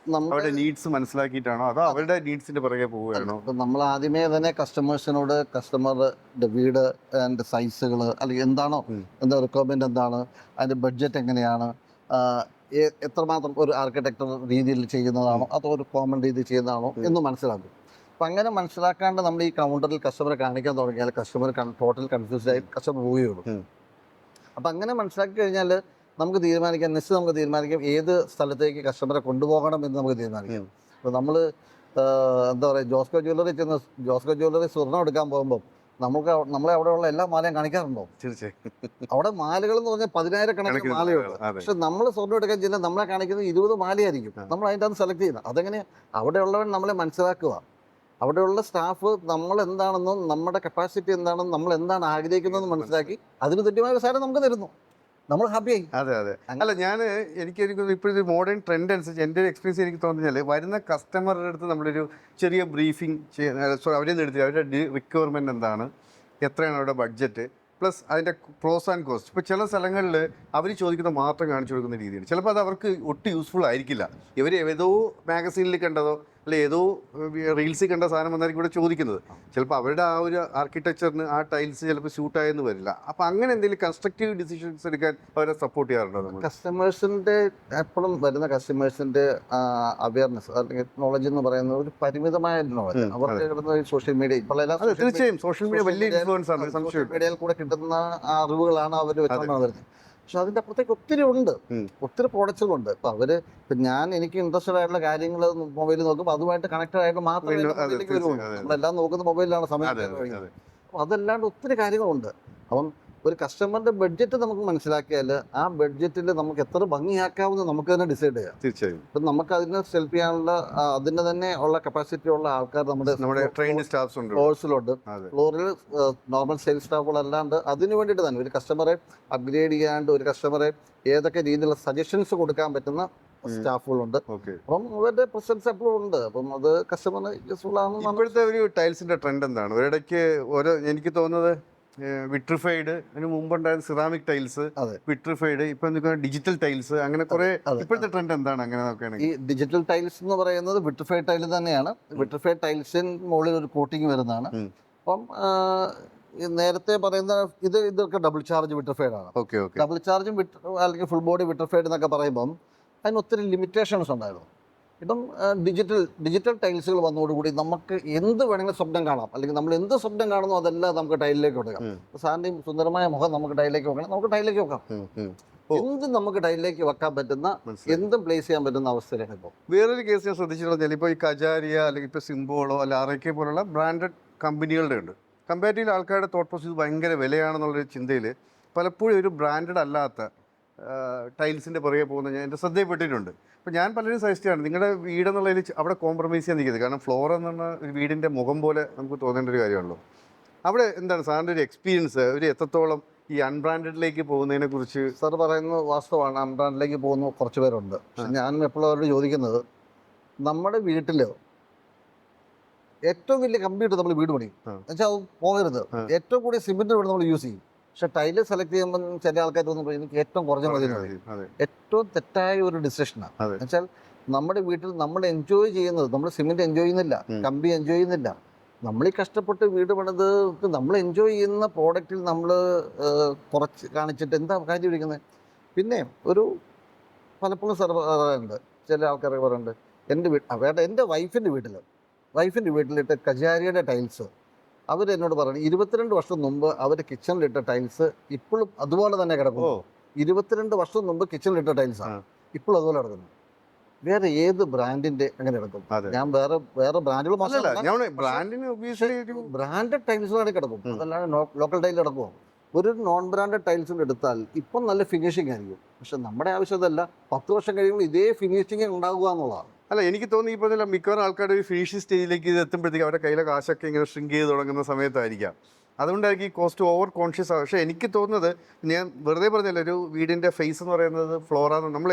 അവരുടെ നീഡ്സ് മനസ്സിലാക്കിയിട്ടാണോ അതോ അവരുടെ നീഡ്സിന്റെ പുറകെ പോവുകയാണോ? നമ്മൾ ആദ്യമേ തന്നെ കസ്റ്റമേഴ്സിനോട് കസ്റ്റമറുടെ വീട് അതിൻ്റെ സൈസുകൾ അല്ലെങ്കിൽ എന്താണോ എന്താ റിക്വയർമെന്റ് എന്താണ്, അതിൻ്റെ ബഡ്ജറ്റ് എങ്ങനെയാണ്, എത്രമാത്രം ഒരു ആർക്കിടെക്ചർ രീതിയിൽ ചെയ്യുന്നതാണോ അതോ ഒരു കോമൺ രീതിയിൽ ചെയ്യുന്നതാണോ എന്ന് മനസ്സിലാക്കും. അപ്പം അങ്ങനെ മനസ്സിലാക്കാണ്ട് നമ്മൾ ഈ കൗണ്ടറിൽ കസ്റ്റമറെ കാണിക്കാൻ തുടങ്ങിയാൽ കസ്റ്റമർ ടോട്ടൽ കൺഫ്യൂസ്ഡ് ആയി കസ്റ്റമർ പോവുകയുള്ളൂ. അപ്പം അങ്ങനെ മനസ്സിലാക്കി കഴിഞ്ഞാൽ നമുക്ക് തീരുമാനിക്കാം ഏത് സ്ഥലത്തേക്ക് കസ്റ്റമറെ കൊണ്ടുപോകണം എന്ന് നമുക്ക് തീരുമാനിക്കാം. അപ്പോൾ നമ്മൾ എന്താ പറയുക, ജോസ്കോ ജ്വല്ലറി സ്വർണ്ണം എടുക്കാൻ പോകുമ്പോൾ നമ്മളെ അവിടെയുള്ള എല്ലാ മാലയും കാണിക്കാറുണ്ടോ? തീർച്ചയായും. അവിടെ മാലകൾ എന്ന് പറഞ്ഞാൽ 10,000 മാലയുണ്ട്. പക്ഷെ നമ്മൾ സ്വർണ്ണം എടുക്കാൻ ചെല്ലുന്ന നമ്മളെ കാണിക്കുന്നത് 20 മാലയായിരിക്കും. നമ്മൾ അതിൻ്റെ അത് സെലക്ട് ചെയ്യുന്നത്. അതെങ്ങനെ അവിടെയുള്ളവൻ നമ്മളെ മനസ്സിലാക്കുക. അവിടെയുള്ള സ്റ്റാഫ് നമ്മൾ എന്താണെന്നും നമ്മുടെ കപ്പാസിറ്റി എന്താണെന്നും നമ്മൾ എന്താണ് ആഗ്രഹിക്കുന്നതെന്ന് മനസ്സിലാക്കി അതിന് തുല്യമായ സാധനം നമുക്ക് തരുന്നു. നമ്മൾ ഹാപ്പിയായി. അതെ. അല്ല എനിക്ക് ഇപ്പോഴൊരു മോഡേൺ ട്രെൻഡ് അനുസരിച്ച് എൻ്റെ ഒരു എക്സ്പീരിയൻസ് എനിക്ക് തോന്നിയാൽ വരുന്ന കസ്റ്റമറുടെ അടുത്ത് നമ്മളൊരു ചെറിയ ബ്രീഫിംഗ് അവരെ എടുത്തില്ല. അവരുടെ റിക്വയർമെൻറ്റ് എന്താണ്, എത്രയാണ് അവരുടെ ബഡ്ജറ്റ്, പ്ലസ് അതിൻ്റെ പ്രോസ് ആൻഡ് കോസ്റ്റ്. ഇപ്പോൾ ചില സ്ഥലങ്ങളിൽ അവർ ചോദിക്കുന്നത് മാത്രം കാണിച്ചു കൊടുക്കുന്ന രീതിയാണ്. ചിലപ്പോൾ അത് അവർക്ക് ഒട്ടും യൂസ്ഫുൾ ആയിരിക്കില്ല. ഇവർ ഏതോ മാഗസീനിൽ കണ്ടതോ അല്ലെ ഏതോ റീൽസിൽ കണ്ട സാധനം വന്നായിരിക്കും ഇവിടെ ചോദിക്കുന്നത്. ചിലപ്പോൾ അവരുടെ ആ ഒരു ആർക്കിടെക്ചറിന് ആ ടൈൽസ് ചിലപ്പോൾ ഷൂട്ടായെന്ന് വരില്ല. അപ്പോൾ അങ്ങനെ എന്തെങ്കിലും കൺസ്ട്രക്റ്റീവ് ഡിസിഷൻസ് എടുക്കാൻ അവരെ സപ്പോർട്ട് ചെയ്യാറുണ്ടോ? നമ്മൾ കസ്റ്റമേഴ്സിൻ്റെ എപ്പോഴും വരുന്ന കസ്റ്റമേഴ്സിൻ്റെ അവയർനെസ് അല്ലെങ്കിൽ നോളജ് എന്ന് പറയുന്നത് ഒരു പരിമിതമായ നോളജ്. അവർക്ക് സോഷ്യൽ മീഡിയ ഇപ്പോൾ തീർച്ചയായും സോഷ്യൽ മീഡിയ വലിയ ഇൻഫ്ലുവൻസ് ആണ്. സോഷ്യൽ മീഡിയയിൽ കൂടെ കിട്ടുന്ന അറിവുകളാണ് അവർ വെച്ചുകൊണ്ടാണ് വരുന്നത്. പക്ഷെ അതിൻ്റെ അപ്പുറത്തേക്ക് ഒത്തിരി പ്രോഡക്റ്റുകളുണ്ട്. ഇപ്പം എനിക്ക് ഇൻട്രസ്റ്റഡ് ആയിട്ടുള്ള കാര്യങ്ങൾ മൊബൈലിൽ നോക്കുമ്പോൾ അതുമായിട്ട് കണക്റ്റഡ് ആയിട്ട് മാത്രമേ വരുള്ളൂ. നമ്മളെല്ലാം നോക്കുന്ന മൊബൈലിലാണ് സമയം. അപ്പം അതല്ലാണ്ട് ഒത്തിരി കാര്യങ്ങളുണ്ട്. അപ്പം ഒരു കസ്റ്റമറിന്റെ ബഡ്ജറ്റ് നമുക്ക് മനസ്സിലാക്കിയാൽ ആ ബഡ്ജറ്റിൽ നമുക്ക് എത്ര ഭംഗിയാക്കാവുന്ന നമുക്ക് തന്നെ ഡിസൈഡ് ചെയ്യാം. തീർച്ചയായും. ഇപ്പം നമുക്ക് അതിനെ സെൽഫ് ചെയ്യാനുള്ള അതിന് തന്നെ ഉള്ള കപ്പാസിറ്റി ഉള്ള ആൾക്കാർ നമ്മുടെ ട്രെയിൻഡ് സ്റ്റാഫ്സ് ഉണ്ട്, കോഴ്സിലുണ്ട്. ഫ്ലോറിൽ നോർമൽ സെയിൽസ് സ്റ്റാഫുകൾ അല്ലാണ്ട് അതിന് വേണ്ടിയിട്ട് തന്നെ ഒരു കസ്റ്റമറെ അപ്ഗ്രേഡ് ചെയ്യാണ്ട് ഒരു കസ്റ്റമറെ ഏതൊക്കെ രീതിയിലുള്ള സജഷൻസ് കൊടുക്കാൻ പറ്റുന്ന സ്റ്റാഫുകളുണ്ട്. അപ്പം അവരുടെ പ്രസൻസ് എപ്പോഴും ഉണ്ട്. അപ്പം അത് കസ്റ്റമറിന് യൂസ്ഫുൾ ആണ്. ഇപ്പോഴത്തെ ഒരു ടൈൽസിന്റെ ട്രെൻഡ് എന്താണ്? ഒരിടയ്ക്ക് എനിക്ക് തോന്നുന്നത് വിട്രിഫൈഡ്, അതിന് മുമ്പുണ്ടായിരുന്ന സിറാമിക് ടൈൽസ്, വിട്രിഫൈഡ്, ഇപ്പൊ ഡിജിറ്റൽ ടൈൽസ്, അങ്ങനെ കുറെ. ഇപ്പോഴത്തെ ട്രെൻഡ് എന്താണ് അങ്ങനെ നോക്കുകയാണെങ്കിൽ? ഈ ഡിജിറ്റൽ ടൈൽസ് എന്ന് പറയുന്നത് വിട്രിഫൈഡ് ടൈൽ തന്നെയാണ്. വിട്രിഫൈഡ് ടൈൽസിന് മുകളിൽ ഒരു കോട്ടിങ് വരുന്നതാണ്. അപ്പം നേരത്തെ പറയുന്ന ഇതൊക്കെ ഡബിൾ ചാർജ് വിട്രിഫൈഡ് ആണ്. ഡബിൾ ചാർജും അല്ലെങ്കിൽ ഫുൾ ബോഡി വിട്രിഫൈഡ് എന്നൊക്കെ പറയുമ്പം അതിന് ഒത്തിരി ലിമിറ്റേഷൻസ് ഉണ്ടായിരുന്നു. ഇപ്പം ഡിജിറ്റൽ ടൈൽസുകൾ വന്നതോടുകൂടി നമുക്ക് എന്ത് വേണമെങ്കിലും സ്വപ്നം കാണാം. അല്ലെങ്കിൽ നമ്മൾ എന്ത് സ്വപ്നം കാണുന്നോ അതെല്ലാം നമുക്ക് ടൈലിലേക്ക് വെക്കാം. സാറിൻ്റെയും സുന്ദരമായ മുഖം നമുക്ക് ടൈലിലേക്ക് വെക്കണം, നമുക്ക് ടൈലിലേക്ക് വെക്കാം. എന്തും നമുക്ക് ടൈലിലേക്ക് വെക്കാൻ പറ്റുന്ന, എന്തും പ്ലേസ് ചെയ്യാൻ പറ്റുന്ന അവസ്ഥയിലാണ് ഇപ്പോൾ. വേറൊരു കേസ് ഞാൻ ശ്രദ്ധിച്ചിട്ടുണ്ടെങ്കിൽ ഇപ്പോൾ ഈ കജാരിയ അല്ലെങ്കിൽ ഇപ്പോൾ സിംബോളോ അല്ല RK പോലുള്ള ബ്രാൻഡഡ് കമ്പനികളുടെ ഉണ്ട്. കമ്പാരിറ്റീവ് ആൾക്കാരുടെ തോട്ട് പ്രോസസ് ഇത് ഭയങ്കര വിലയാണെന്നുള്ളൊരു ചിന്തയിൽ പലപ്പോഴും ഒരു ബ്രാൻഡഡ് അല്ലാത്ത ടൈൽസിൻ്റെ പുറകെ പോകുന്ന എൻ്റെ ശ്രദ്ധയിൽപ്പെട്ടിട്ടുണ്ട്. അപ്പോൾ ഞാൻ പലരും സജസ്റ്റ് ചെയ്യാണ് നിങ്ങളുടെ വീടെന്നുള്ളതിൽ അവിടെ കോംപ്രമൈസ് ചെയ്യാൻ നിൽക്കുന്നത്. കാരണം ഫ്ലോർ എന്ന് പറഞ്ഞാൽ ഒരു വീടിൻ്റെ മുഖം പോലെ നമുക്ക് തോന്നേണ്ട ഒരു കാര്യമാണല്ലോ. അവിടെ എന്താണ് സാറിൻ്റെ ഒരു എക്സ്പീരിയൻസ്, ഒരു എത്രത്തോളം ഈ അൺബ്രാൻഡഡിലേക്ക് പോകുന്നതിനെ കുറിച്ച്? സാർ പറയുന്നത് വാസ്തവമാണ്, അൺബ്രാൻഡിലേക്ക് പോകുന്ന കുറച്ച് പേരുണ്ട്. പക്ഷെ ഞാൻ എപ്പോഴും അവരോട് ചോദിക്കുന്നത്, നമ്മുടെ വീട്ടിൽ ഏറ്റവും വലിയ കമ്പ്യൂട്ടർ നമ്മൾ വീട് പണിയും എന്നുവെച്ചാൽ അത് പോകരുത്. ഏറ്റവും കൂടിയ സിമെന്റ് വീട് നമ്മൾ യൂസ് ചെയ്യും. പക്ഷെ ടൈല് സെലക്ട് ചെയ്യുമ്പോൾ ചില ആൾക്കാർ തോന്നുമ്പോൾ എനിക്ക് ഏറ്റവും കുറഞ്ഞ മതി. ഏറ്റവും തെറ്റായ ഒരു ഡിസിഷനാണ്. എന്നുവെച്ചാൽ നമ്മുടെ വീട്ടിൽ നമ്മൾ എൻജോയ് ചെയ്യുന്നത്, നമ്മൾ സിമെന്റ് എൻജോയ് ചെയ്യുന്നില്ല, കമ്പി എൻജോയ് ചെയ്യുന്നില്ല. നമ്മൾ ഈ കഷ്ടപ്പെട്ട് വീട് പണിത് നമ്മൾ എൻജോയ് ചെയ്യുന്ന പ്രോഡക്റ്റിൽ നമ്മൾ കുറച്ച് കാണിച്ചിട്ട് എന്താ കാര്യം ഇരിക്കുന്നത്? പിന്നെ ഒരു പലപ്പോഴും പറയാറുണ്ട്, ചില ആൾക്കാരൊക്കെ പറയുന്നുണ്ട്, എൻ്റെ വൈഫിൻ്റെ വീട്ടിലിട്ട് കജാരിയുടെ ടൈൽസ് അവരെന്നോട് പറഞ്ഞു 22 വർഷം മുമ്പ് അവർ കിച്ചണിലിട്ട ടൈൽസ് ഇപ്പോഴും അതുപോലെ തന്നെ കിടക്കുന്നു. 22 വർഷം മുമ്പ് കിച്ചണിലിട്ട ടൈൽസാണ് ഇപ്പോഴും അതുപോലെ കിടക്കുന്നു. വേറെ ഏത് ബ്രാൻഡിന്റെ അങ്ങനെ കിടക്കും? ഞാൻ വേറെ ബ്രാൻഡുകൾ ബ്രാൻഡഡ് ടൈൽസുകളാണ് കിടക്കും, അതല്ലാതെ ലോക്കൽ ടൈൽ കിടക്കുമോ? ഒരു നോൺ ബ്രാൻഡഡ് ടൈൽസുകൾ എടുത്താൽ ഇപ്പം നല്ല ഫിനിഷിംഗ് ആയിരിക്കും, പക്ഷെ നമ്മുടെ ആവശ്യമല്ല 10 വർഷം കഴിയുമ്പോൾ ഇതേ ഫിനിഷിംഗ് ഉണ്ടാകുക എന്നുള്ളതാണ്. അല്ല, എനിക്ക് തോന്നുന്നു ഈ പറഞ്ഞ മിക്കവാറും ആൾക്കാരുടെ ഒരു ഫിനിഷിംഗ് സ്റ്റേജിലേക്ക് ഇത് എത്തുമ്പോഴത്തേക്ക് അവരുടെ കയ്യിലെ കാശൊക്കെ ഇങ്ങനെ ഷ്രിങ്ക് ചെയ്ത് തുടങ്ങുന്ന സമയത്തായിരിക്കാം. അതുകൊണ്ടായിരിക്കും ഈ കോസ്റ്റ് ഓവർ കോൺഷ്യസ് ആവും. പക്ഷേ എനിക്ക് തോന്നുന്നത്, ഞാൻ വെറുതെ പറഞ്ഞല്ലോ, ഒരു വീടിൻ്റെ ഫേസ് എന്ന് പറയുന്നത് ഫ്ലോറാണ്. നമ്മൾ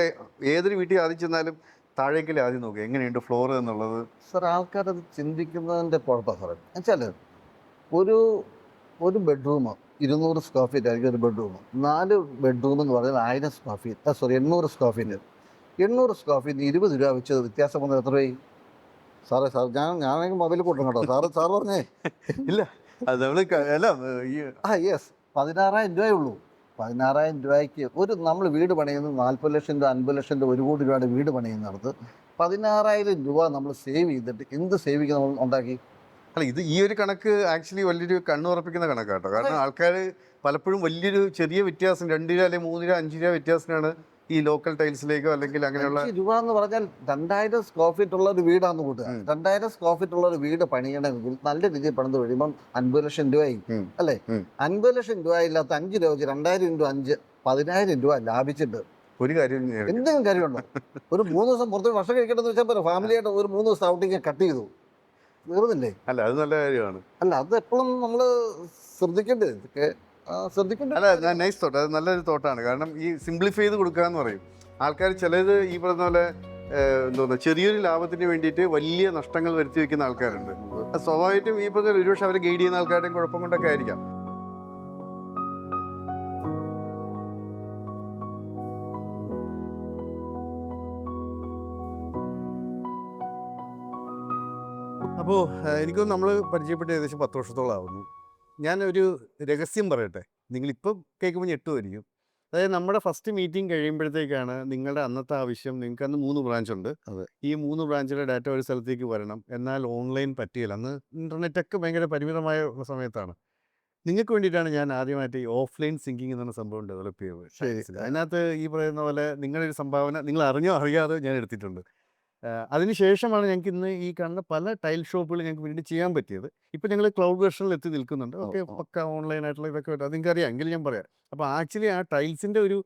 ഏതൊരു വീട്ടിൽ ആദ്യം ചെന്നാലും താഴേക്കല്ലേ ആദ്യം നോക്കുക എങ്ങനെയുണ്ട് ഫ്ലോർ എന്നുള്ളത്. സാർ, ആൾക്കാരത് ചിന്തിക്കുന്നതിൻ്റെ കുഴപ്പമാണ് സാറേ. എന്നുവെച്ചാൽ ഒരു ബെഡ്റൂം 200 സ്ക്വയർ ഫീറ്റ് ആയിരിക്കും ഒരു ബെഡ്റൂം. 4 ബെഡ്റൂം എന്ന് പറഞ്ഞാൽ 1000 square feet, 800 square feet. 800 square feet 20 രൂപ വെച്ച് വ്യത്യാസം വന്നത് എത്ര രൂപ? സാർ ഞാനെങ്കിൽ മൊബൈൽ കൂട്ടണം കേട്ടോ. സാർ പറഞ്ഞേ ഇല്ല, അത് നമ്മൾ യെസ് 16,000 രൂപയേ ഉള്ളൂ. 16,000 രൂപയ്ക്ക് നമ്മൾ വീട് പണിയുന്നത് 40 ലക്ഷം രൂപ 50 ലക്ഷം രൂപ 1 കോടി രൂപയുടെ വീട് പണിയുന്നിടത്ത് 16,000 രൂപ നമ്മൾ സേവ് ചെയ്തിട്ട് എന്ത് സേവിങ് നമ്മൾ ഉണ്ടാക്കി? അല്ല, ഈ ഒരു കണക്ക് ആക്ച്വലി വലിയൊരു കണ്ണുറപ്പിക്കുന്ന കണക്കാട്ടോ. കാരണം ആൾക്കാർ പലപ്പോഴും വലിയൊരു ചെറിയ വ്യത്യാസം 2 രൂപ അല്ലെങ്കിൽ 3 രൂപ 5 രൂപ വ്യത്യാസത്തിനാണ് ഈ ലോക്കൽ ടൈൽസിലേക്കോ അല്ലെങ്കിൽ അങ്ങനെയുള്ള രൂപ എന്ന് പറഞ്ഞാൽ 2000 സ്ക്വയർ ഫീറ്റ് ഉള്ള ഒരു വീടാന്ന് കൂട്ടുക. 2000 സ്ക്വയർ ഫീറ്റ് ഉള്ള ഒരു വീട് പണിയണമെങ്കിൽ നല്ല രീതിയിൽ പണിത് കഴിയുമ്പോൾ 50 ലക്ഷം രൂപയായി അല്ലേ? 50 ലക്ഷം രൂപ ഇല്ലാത്ത 5 രൂപ വെച്ച് 2000 × 5 10,000 രൂപ ലാഭിച്ചിട്ട് ഒരു കാര്യം എന്തെങ്കിലും കാര്യമുണ്ടോ? ഒരു 3 ദിവസം പുറത്ത് ഭക്ഷണം കഴിക്കണമെന്ന് വെച്ചാൽ പോലെ ഫാമിലിയായിട്ട് ഒരു 3 ദിവസം ഔട്ടിങ് കട്ട് ചെയ്തു തീർന്നില്ലേ? അല്ല, അത് നല്ല കാര്യമാണ്. അല്ല, അത് എപ്പോഴും നമ്മൾ ശ്രദ്ധിക്കേണ്ടത് ഇതൊക്കെ ശ്രദ്ധിക്കേണ്ടത്. അല്ല, നൈസ് തോട്ട്, അത് നല്ലൊരു തോട്ടാണ്. കാരണം ഈ സിംപ്ലിഫൈ ചെയ്ത് കൊടുക്കുക എന്ന് പറയും ആൾക്കാർ. ചിലത് ഈ പറഞ്ഞ പോലെ എന്തോന്ന് ചെറിയൊരു ലാഭത്തിന് വേണ്ടിയിട്ട് വലിയ നഷ്ടങ്ങൾ വരുത്തി വെക്കുന്ന ആൾക്കാരുണ്ട്. സ്വാഭാവികമായിട്ടും ഈ പറഞ്ഞ ഒരുപക്ഷെ അവരെ ഗൈഡ് ചെയ്യുന്ന ആൾക്കാരുടെയും കുഴപ്പം കൊണ്ടൊക്കെ ആയിരിക്കാം. അപ്പോൾ എനിക്കൊന്ന് നമ്മൾ പരിചയപ്പെട്ട് ഏകദേശം 10 വർഷത്തോളം ആവുന്നു. ഞാനൊരു രഹസ്യം പറയട്ടെ, നിങ്ങളിപ്പം കേൾക്കുമ്പോൾ ഞെട്ടുമായിരിക്കും. അതായത് നമ്മുടെ ഫസ്റ്റ് മീറ്റിംഗ് കഴിയുമ്പോഴത്തേക്കാണ് നിങ്ങളുടെ അന്നത്തെ ആവശ്യം, നിങ്ങൾക്ക് അന്ന് 3 ബ്രാഞ്ചുണ്ട്. ഈ 3 ബ്രാഞ്ചിലെ ഡാറ്റ ഒരു സ്ഥലത്തേക്ക് വരണം, എന്നാൽ ഓൺലൈൻ പറ്റിയില്ല. അന്ന് ഇൻ്റർനെറ്റൊക്കെ ഭയങ്കര പരിമിതമായ സമയത്താണ്. നിങ്ങൾക്ക് വേണ്ടിയിട്ടാണ് ഞാൻ ആദ്യമായിട്ട് ഈ ഓഫ്ലൈൻ സിങ്കിങ് എന്ന സംഭവം ഡെവലപ്പ് ചെയ്തത്. അതിനകത്ത് ഈ പറയുന്ന പോലെ നിങ്ങളൊരു സംഭാവന നിങ്ങൾ അറിഞ്ഞോ അറിയാതെ ഞാൻ എടുത്തിട്ടുണ്ട്. അതിനുശേഷമാണ് ഞങ്ങൾക്ക് ഇന്ന് ഈ കാണുന്ന പല ടൈൽ ഷോപ്പുകൾ ഞങ്ങൾക്ക് വേണ്ടി ചെയ്യാൻ പറ്റിയത്. ഇപ്പോൾ ഞങ്ങൾ ക്ലൗഡ് വെർഷനിൽ എത്തി നിൽക്കുന്നുണ്ട്. ഓക്കെ, പക്ക ഓൺലൈനായിട്ടുള്ള ഇതൊക്കെ അത് നിങ്ങൾക്ക് അറിയാം, എങ്കിലും ഞാൻ പറയാം. അപ്പോൾ ആക്ച്വലി ആ ടൈൽസിൻ്റെ ഒരു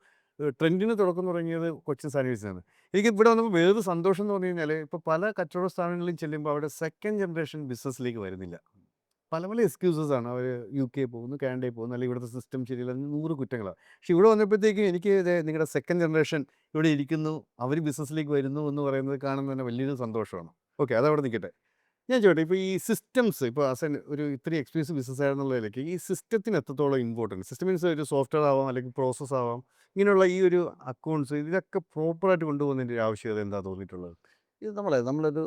ട്രെൻഡിന് തുടക്കം തുടങ്ങിയത് കൊച്ചിൻ സാനിറ്റൈസറാണ്. എനിക്ക് ഇവിടെ വന്നപ്പോൾ വേറൊരു സന്തോഷം എന്ന് പറഞ്ഞു കഴിഞ്ഞാൽ, ഇപ്പോൾ പല കച്ചവട സ്ഥാപനങ്ങളിലും ചെല്ലുമ്പോൾ അവിടെ സെക്കൻഡ് ജനറേഷൻ ബിസിനസ്സിലേക്ക് വരുന്നില്ല. പല എക്സ്ക്യൂസസ് ആണ്. അവർ UK പോകുന്നു, കാനഡയിൽ പോകുന്നു, അല്ലെങ്കിൽ ഇവിടുത്തെ സിസ്റ്റം ശരിയല്ല, 100 കുറ്റങ്ങളാണ്. പക്ഷേ ഇവിടെ വന്നപ്പോഴത്തേക്കും എനിക്ക് നിങ്ങളുടെ സെക്കൻഡ് ജനറേഷൻ ഇവിടെ ഇരിക്കുന്നു, അവർ ബിസിനസ്സിലേക്ക് വരുന്നു എന്ന് പറയുന്നത് കാണുന്നത് തന്നെ വലിയൊരു സന്തോഷമാണ്. ഓക്കെ, അതവിടെ നിൽക്കട്ടെ. ഞാൻ ചോദിക്കട്ടെ, ഇപ്പോൾ ഈ സിസ്റ്റംസ്, ഇപ്പോൾ ഒരു ഇത്രയും എക്സ്പീരിയൻസ് ബിസിനസ് ആയിരുന്നുള്ളതിലേക്ക് ഈ സിസ്റ്റത്തിന് എത്രത്തോളം ഇമ്പോർട്ടൻറ്റ്? സിസ്റ്റം മീൻസ് ഒരു സോഫ്റ്റ്വെയർ ആവാം, അല്ലെങ്കിൽ പ്രോസസ്സ് ആവാം, ഇങ്ങനെയുള്ള ഈ ഒരു അക്കൗണ്ട്സ് ഇതിലൊക്കെ പ്രോപ്പറായിട്ട് കൊണ്ടുപോകുന്നതിൻ്റെ ആവശ്യകത എന്താ തോന്നിയിട്ടുള്ളത്? ഇത് നമ്മളൊരു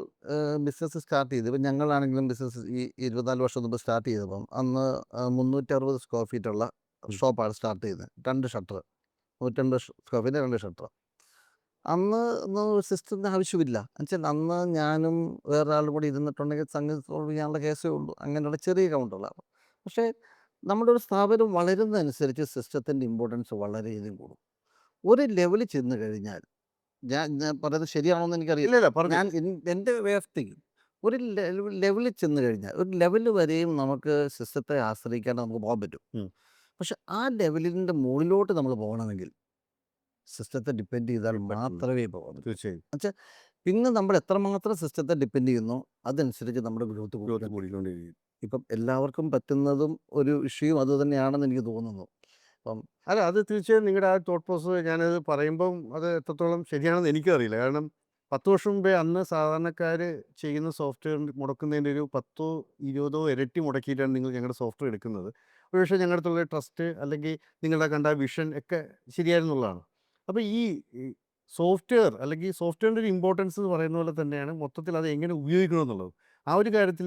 ബിസിനസ് സ്റ്റാർട്ട് ചെയ്ത്, ഇപ്പം ഞങ്ങളാണെങ്കിലും ബിസിനസ് ഈ 24 വർഷം മുമ്പ് സ്റ്റാർട്ട് ചെയ്തപ്പം അന്ന് 360 സ്ക്വയർ ഫീറ്റ് ഉള്ള ഷോപ്പാണ് സ്റ്റാർട്ട് ചെയ്തത്. 2 ഷട്ടർ, 150 സ്ക്വയർ ഫീറ്റ് 2 ഷട്ടർ. അന്ന് ഒന്നും സിസ്റ്റത്തിൻ്റെ ആവശ്യമില്ല. എന്നുവെച്ചാൽ അന്ന് ഞാനും വേറൊരാളും കൂടി ഇരുന്നിട്ടുണ്ടെങ്കിൽ സംഗതി സോൾവ് ചെയ്യാനുള്ള കേസേ ഉള്ളൂ. അങ്ങനെയുള്ള ചെറിയ കൗണ്ടുകളാണ്. പക്ഷേ നമ്മുടെ ഒരു സ്ഥാപനം വളരുന്നതനുസരിച്ച് സിസ്റ്റത്തിൻ്റെ ഇമ്പോർട്ടൻസ് വളരെയധികം കൂടും. ഒരു ലെവലിൽ ചെന്ന് കഴിഞ്ഞാൽ, ഞാൻ പറയുന്നത് ശരിയാണോ എന്ന് എനിക്കറിയില്ല, ഞാൻ എൻ്റെ വേ ഓഫ് തിങ്കിങ്, ഒരു ലെവലിൽ ചെന്ന് കഴിഞ്ഞാൽ ഒരു ലെവൽ വരെയും നമുക്ക് സിസ്റ്റത്തെ ആശ്രയിക്കാണ്ട് നമുക്ക് പോകാൻ പറ്റും. പക്ഷെ ആ ലെവലിൻ്റെ മുകളിലോട്ട് നമ്മൾ പോകണമെങ്കിൽ സിസ്റ്റത്തെ ഡിപ്പെൻഡ് ചെയ്താൽ മാത്രമേ പോകാൻ പറ്റൂ. തീർച്ചയായും. എന്നുവെച്ചാൽ പിന്നെ നമ്മൾ എത്രമാത്രം സിസ്റ്റത്തെ ഡിപ്പെൻഡ് ചെയ്യുന്നോ അതനുസരിച്ച് നമ്മുടെ ഗ്രോത്ത് കൂടിക്കൊണ്ടിരിക്കും. ഇപ്പം എല്ലാവർക്കും പറ്റുന്നതും ഒരു വിഷയം അത് തന്നെയാണെന്ന് എനിക്ക് തോന്നുന്നു. അപ്പം അല്ല, അത് തീർച്ചയായും നിങ്ങളുടെ ആ തോട്ട് പ്രോസസ്സ് ഞാനത് പറയുമ്പം അത് എത്രത്തോളം ശരിയാണെന്ന് എനിക്കറിയില്ല. കാരണം 10 വർഷം മുമ്പേ അന്ന് സാധാരണക്കാർ ചെയ്യുന്ന സോഫ്റ്റ്വെയർ മുടക്കുന്നതിൻ്റെ ഒരു 10ഓ 20ഓ ഇരട്ടി മുടക്കിയിട്ടാണ് നിങ്ങൾ ഞങ്ങളുടെ സോഫ്റ്റ്വെയർ എടുക്കുന്നത്. ഒരുപക്ഷെ ഞങ്ങളുടെ അടുത്തുള്ള ട്രസ്റ്റ് അല്ലെങ്കിൽ നിങ്ങളുടെ കണ്ട വിഷൻ ഒക്കെ ശരിയായിരുന്നുള്ളതാണ്. അപ്പോൾ ഈ സോഫ്റ്റ്വെയർ അല്ലെങ്കിൽ സോഫ്റ്റ്വെയറിൻ്റെ ഒരു ഇമ്പോർട്ടൻസ് എന്ന് പറയുന്ന പോലെ തന്നെയാണ് മൊത്തത്തിൽ അത് എങ്ങനെ ഉപയോഗിക്കണമെന്നുള്ളത്. ആ ഒരു കാര്യത്തിൽ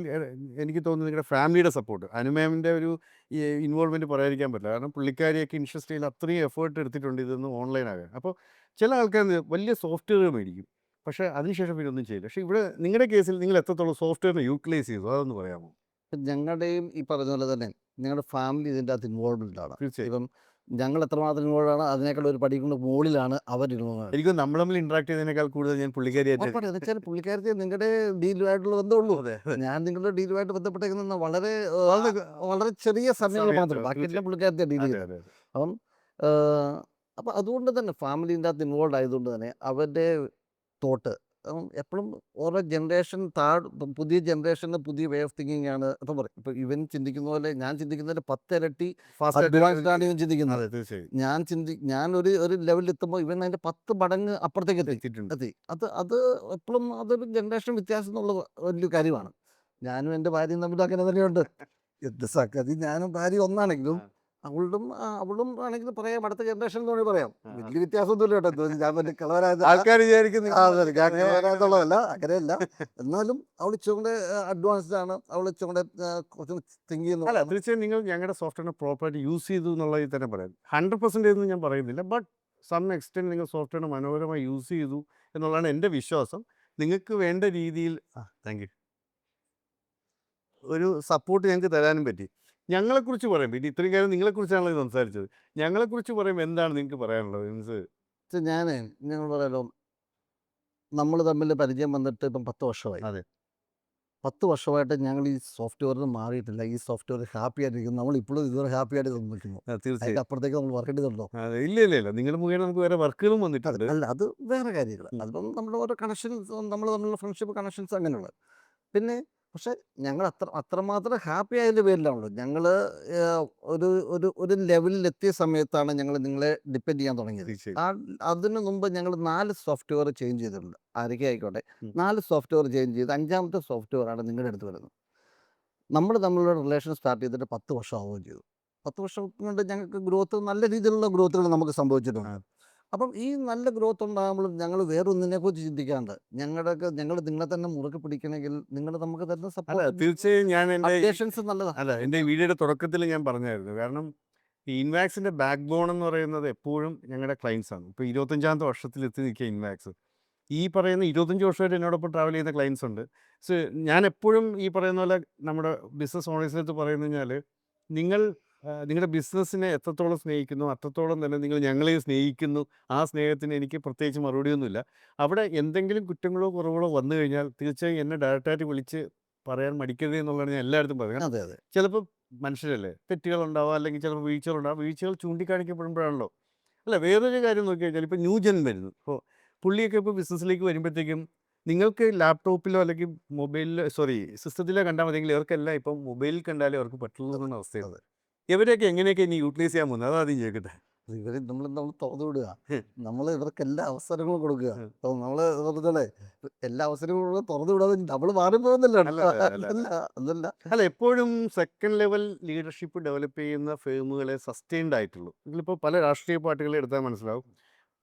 എനിക്ക് തോന്നുന്നു നിങ്ങളുടെ ഫാമിലിയുടെ സപ്പോർട്ട്, അനുമേമിൻ്റെ ഒരു ഈ ഇൻവോൾവ്മെൻറ്റ് പറയാതിരിക്കാൻ പറ്റില്ല. കാരണം പുള്ളിക്കാരിയൊക്കെ ഇൻഡസ്ട്രിയിൽ അത്രയും എഫേർട്ട് എടുത്തിട്ടുണ്ട് ഇതൊന്ന് ഓൺലൈനാകാൻ. അപ്പോൾ ചില ആൾക്കാർ വലിയ സോഫ്റ്റ്വെയർ മേടിക്കും. പക്ഷേ അതിനുശേഷം പിന്നെ ഒന്നും ചെയ്യില്ല. പക്ഷേ ഇവിടെ നിങ്ങളുടെ കേസിൽ നിങ്ങൾ എത്രത്തോളം സോഫ്റ്റ്വെയറിനെ യൂട്ടിലൈസ് ചെയ്തു അതൊന്ന് പറയാമോ? ഞങ്ങളുടെയും ഈ പറഞ്ഞ പോലെ തന്നെ ഞങ്ങളുടെ ഫാമിലി ഇതിൻ്റെ അകത്ത് ഇൻവോൾവ്മെൻ്റ് ആണ്. തീർച്ചയായും. ഇപ്പം ഞങ്ങൾ എത്രമാത്രം ഇൻവോൾവ് ആണ് അതിനേക്കാൾ ഒരു പടി കൊണ്ട് മുകളിലാണ് അവർ ഇൻവോൾവ്. എനിക്ക് നമ്മൾ തമ്മിൽ ഇന്ററാക്ട് ചെയ്തതിനേക്കാൾ കൂടുതൽ ഞാൻ പുള്ളിക്കാരിയായിട്ട് ഉറപ്പായിട്ടും എന്ന് വെച്ചാൽ പുള്ളിക്കാരത്തെ നിങ്ങളുടെ ഡീലുമായിട്ടുള്ള ബന്ധമുള്ളൂ. അതെ, അതെ. ഞാൻ നിങ്ങളുടെ ഡീലുമായിട്ട് ബന്ധപ്പെട്ടേക്കുന്ന വളരെ വളരെ വളരെ ചെറിയ സമയങ്ങൾ സമയത്ത് മാത്രം, ബാക്കിയെല്ലാം തീർച്ചയായും. പുള്ളിക്കാരത്തെ ഡീൽ അതെ, ചെയ്തത്. അതെ, അതെ. അപ്പം അപ്പം അതുകൊണ്ട് തന്നെ ഫാമിലിൻ്റെ അകത്ത് ഇൻവോൾവ് ആയതുകൊണ്ട് തന്നെ അവരുടെ തോട്ട് എപ്പോഴും ഓരോ ജനറേഷൻ പുതിയ ജനറേഷന് പുതിയ വേ ഓഫ് തിങ്കിങ് ആണ്. ഇപ്പം പറയും ഇപ്പം ഇവൻ ചിന്തിക്കുന്ന പോലെ ഞാൻ ചിന്തിക്കുന്നതിൻ്റെ 10 ഇരട്ടി ഫാസ്റ്റ് അഡ്വാൻസ്ഡ് ആണ് ഇവൻ ചിന്തിക്കുന്നത്. അതെ, തീർച്ചയായും ഞാൻ ഒരു ലെവലിൽ എത്തുമ്പോൾ ഇവൻ അതിൻ്റെ 10 മടങ്ങ് അപ്പുറത്തേക്ക് എത്തിയിട്ടുണ്ട്. എത്തി. അത് എപ്പോഴും അതൊരു ജനറേഷൻ വ്യത്യാസം എന്നുള്ള വലിയ കാര്യമാണ്. ഞാനും എൻ്റെ ഭാര്യയും തമ്മിൽ അങ്ങനെ തന്നെയുണ്ട്. എന്ത് സംഗതി ഞാനും ഭാര്യ ഒന്നാണെങ്കിലും അവളും ആണെങ്കിൽ പറയാം അടുത്ത ജനറേഷൻ എന്ന് വേണമെങ്കിൽ പറയാം. വലിയ വ്യത്യാസമൊന്നുമില്ല കേട്ടോ. ഞാൻ വലിയ കളവരായത് ആൾക്കാർ വിചാരിക്കും ഞാൻ കളവരാന്നുള്ളതല്ല, അങ്ങനെയല്ല. എന്നാലും അവൾ ഇച്ചിരി അഡ്വാൻസ്ഡ് ആണ്. അവൾ ഇച്ചിരി കുറച്ചും തിങ്ക് അല്ല, ചെയ്യുന്നു. തീർച്ചയായും നിങ്ങൾ ഞങ്ങളുടെ സോഫ്റ്റ്വെയറിനെ പ്രോപ്പറായിട്ട് യൂസ് ചെയ്തു എന്നുള്ളതിൽ തന്നെ പറയാം. 100% എന്ന് ഞാൻ പറയുന്നില്ല. ബട്ട് സം എക്സ്റ്റെൻറ്റ് നിങ്ങൾ സോഫ്റ്റ്വെയറിനെ മനോഹരമായി യൂസ് ചെയ്തു എന്നുള്ളതാണ് എൻ്റെ വിശ്വാസം. നിങ്ങൾക്ക് വേണ്ട രീതിയിൽ താങ്ക് യു, ഒരു സപ്പോർട്ട് ഞങ്ങൾക്ക് തരാനും പറ്റി. ഞങ്ങളെക്കുറിച്ച് പറയുമ്പോൾ ഇത് ഇത്രയും കാര്യം നിങ്ങളെക്കുറിച്ചാണല്ലോ സംസാരിച്ചത്. ഞങ്ങളെക്കുറിച്ച് പറയുമ്പോൾ എന്താണ് നിങ്ങൾക്ക് പറയാനുള്ളത്? മീൻസ് ഞങ്ങൾ പറയാലോ, നമ്മൾ തമ്മിൽ പരിചയം വന്നിട്ട് ഇപ്പം 10 വർഷമായി. അതെ. 10 വർഷമായിട്ട് ഞങ്ങൾ ഈ സോഫ്റ്റ്വെയറിന് മാറിയിട്ടില്ല. ഈ സോഫ്റ്റ്വെയർ ഹാപ്പി ആയിട്ടിരിക്കുന്നു. നമ്മൾ ഇപ്പോഴും ഇതുവരെ ഹാപ്പി ആയിട്ട് നിൽക്കുന്നു. തീർച്ചയായും. അതിൻ്റെ അപ്പുറത്തേക്ക് നമ്മൾ വർക്ക് ചെയ്തിട്ടുണ്ടോ? അതെ, ഇല്ല, ഇല്ല, ഇല്ല. നിങ്ങൾ മുഖേന നമുക്ക് വേറെ വർക്കുകളും വന്നിട്ടുണ്ട്. അല്ല, അത് വേറെ കാര്യങ്ങൾ. അതിപ്പം നമ്മുടെ ഓരോ കണക്ഷൻസ്, നമ്മൾ തമ്മിലുള്ള ഫ്രണ്ട്ഷിപ്പ് കണക്ഷൻസ് അങ്ങനെയുള്ളത്. പിന്നെ പക്ഷേ ഞങ്ങൾ അത്രമാത്രം ഹാപ്പി ആയതിൻ്റെ പേരിലാണല്ലോ ഞങ്ങൾ ഒരു ഒരു ഒരു ലെവലിൽ എത്തിയ സമയത്താണ് ഞങ്ങൾ നിങ്ങളെ ഡിപ്പെൻഡ് ചെയ്യാൻ തുടങ്ങിയത്. തീർച്ചയായും. അതിന് മുമ്പ് ഞങ്ങൾ 4 സോഫ്റ്റ്വെയർ ചേഞ്ച് ചെയ്തിട്ടുണ്ട്. ആരൊക്കെ ആയിക്കോട്ടെ, ഉം. 4 സോഫ്റ്റ്വെയർ ചേഞ്ച് ചെയ്ത് 5ാമത്തെ സോഫ്റ്റ്വെയർ ആണ് നിങ്ങളുടെ അടുത്ത് വരുന്നത്. നമ്മൾ തമ്മിലുള്ള റിലേഷൻ സ്റ്റാർട്ട് ചെയ്തിട്ട് 10 വർഷം ആവുകയും ചെയ്തു. 10 വർഷം കൊണ്ട് ഞങ്ങൾക്ക് നല്ല രീതിയിലുള്ള ഗ്രോത്തുകൾ നമുക്ക് സംഭവിച്ചിട്ടുണ്ട്. അപ്പം ഈ നല്ല ഗ്രോത്ത് ഉണ്ടാകുമ്പോഴും ഞങ്ങൾ വേറൊന്നിനെക്കുറിച്ച് ചിന്തിക്കാണ്ട് ഞങ്ങൾ നിങ്ങളെ തന്നെ മുറുകെ പിടിക്കണമെങ്കിൽ നിങ്ങൾ നമുക്ക് തരുന്ന അല്ല, സപ്പോർട്ട് തീർച്ചയായും ഞാൻ എൻ്റെ അപ്ഡേഷൻസ് നല്ലതാണ്. അല്ല, എൻ്റെ വീഡിയോയുടെ തുടക്കത്തിൽ ഞാൻ പറഞ്ഞായിരുന്നു. കാരണം ഈ ഇൻവാക്സിൻ്റെ ബാക്ക് ബോൺ എന്ന് പറയുന്നത് എപ്പോഴും ഞങ്ങളുടെ ക്ലയൻസ് ആണ്. ഇപ്പോൾ 25ാമത്തെ വർഷത്തിൽ എത്തി നിൽക്കുക ഇൻവാക്സ്. ഈ പറയുന്ന 25 വർഷമായിട്ട് എന്നോടൊപ്പം ട്രാവൽ ചെയ്യുന്ന ക്ലയൻസ് ഉണ്ട്. സോ ഞാൻ എപ്പോഴും ഈ പറയുന്ന പോലെ നമ്മുടെ ബിസിനസ് ഓണേഴ്സിൻ്റെ അടുത്ത് പറയുന്നത് കഴിഞ്ഞാൽ നിങ്ങൾ നിങ്ങളുടെ ബിസിനസ്സിനെ എത്രത്തോളം സ്നേഹിക്കുന്നു അത്രത്തോളം തന്നെ നിങ്ങൾ ഞങ്ങളെയും സ്നേഹിക്കുന്നു. ആ സ്നേഹത്തിന് എനിക്ക് പ്രത്യേകിച്ച് മറുപടിയൊന്നുമില്ല. അവിടെ എന്തെങ്കിലും കുറ്റങ്ങളോ കുറവുകളോ വന്നു കഴിഞ്ഞാൽ തീർച്ചയായും എന്നെ ഡയറക്റ്റായിട്ട് വിളിച്ച് പറയാൻ മടിക്കരുത് എന്നുള്ളതാണ് ഞാൻ എല്ലായിടത്തും പറയുന്നത്. അതെ, അതെ. ചിലപ്പോൾ മനുഷ്യരല്ലേ, തെറ്റുകളുണ്ടാവാം, അല്ലെങ്കിൽ ചിലപ്പോൾ വീഴ്ചകളുണ്ടാവും. വീഴ്ചകൾ ചൂണ്ടിക്കാണിക്കപ്പെടുമ്പോഴാണല്ലോ. അല്ല, വേറൊരു കാര്യം നോക്കി കഴിഞ്ഞാൽ ഇപ്പോൾ ന്യൂ ജെൻ വരുന്നു. ഇപ്പോൾ പുള്ളിയൊക്കെ ഇപ്പോൾ ബിസിനസ്സിലേക്ക് വരുമ്പോഴത്തേക്കും നിങ്ങൾക്ക് ലാപ്ടോപ്പിലോ അല്ലെങ്കിൽ മൊബൈലിലോ സിസ്റ്റത്തിലോ കണ്ടാൽ മതിയെങ്കിൽ ഇവർക്കെല്ലാം ഇപ്പം മൊബൈലിൽ കണ്ടാലേ അവർക്ക് പറ്റുള്ളൂ അവസ്ഥയാണ്. ഇവരെയൊക്കെ എങ്ങനെയൊക്കെ ഇനി യൂട്ടിലൈസ് ചെയ്യാൻ പോകുന്നത് അതാദ്യം ചോദിക്കട്ടെ. ഇവർ നമ്മൾ തുറന്നു വിടുക. നമ്മൾ ഇവർക്ക് എല്ലാ അവസരങ്ങളും കൊടുക്കുക. അപ്പം നമ്മൾ പറഞ്ഞാലേ എല്ലാ അവസരങ്ങളും തുറന്നു വിടാതെ നമ്മൾ മാറി പോകുന്നില്ല. അല്ല, അല്ല, അല്ല. അതല്ല. അല്ല, എപ്പോഴും സെക്കൻഡ് ലെവൽ ലീഡർഷിപ്പ് ഡെവലപ്പ് ചെയ്യുന്ന ഫേമുകളെ സസ്റ്റെയിൻഡ് ആയിട്ടുള്ളൂ. ഇതിലിപ്പോൾ പല രാഷ്ട്രീയ പാർട്ടികളെ എടുത്താൽ മനസ്സിലാവും.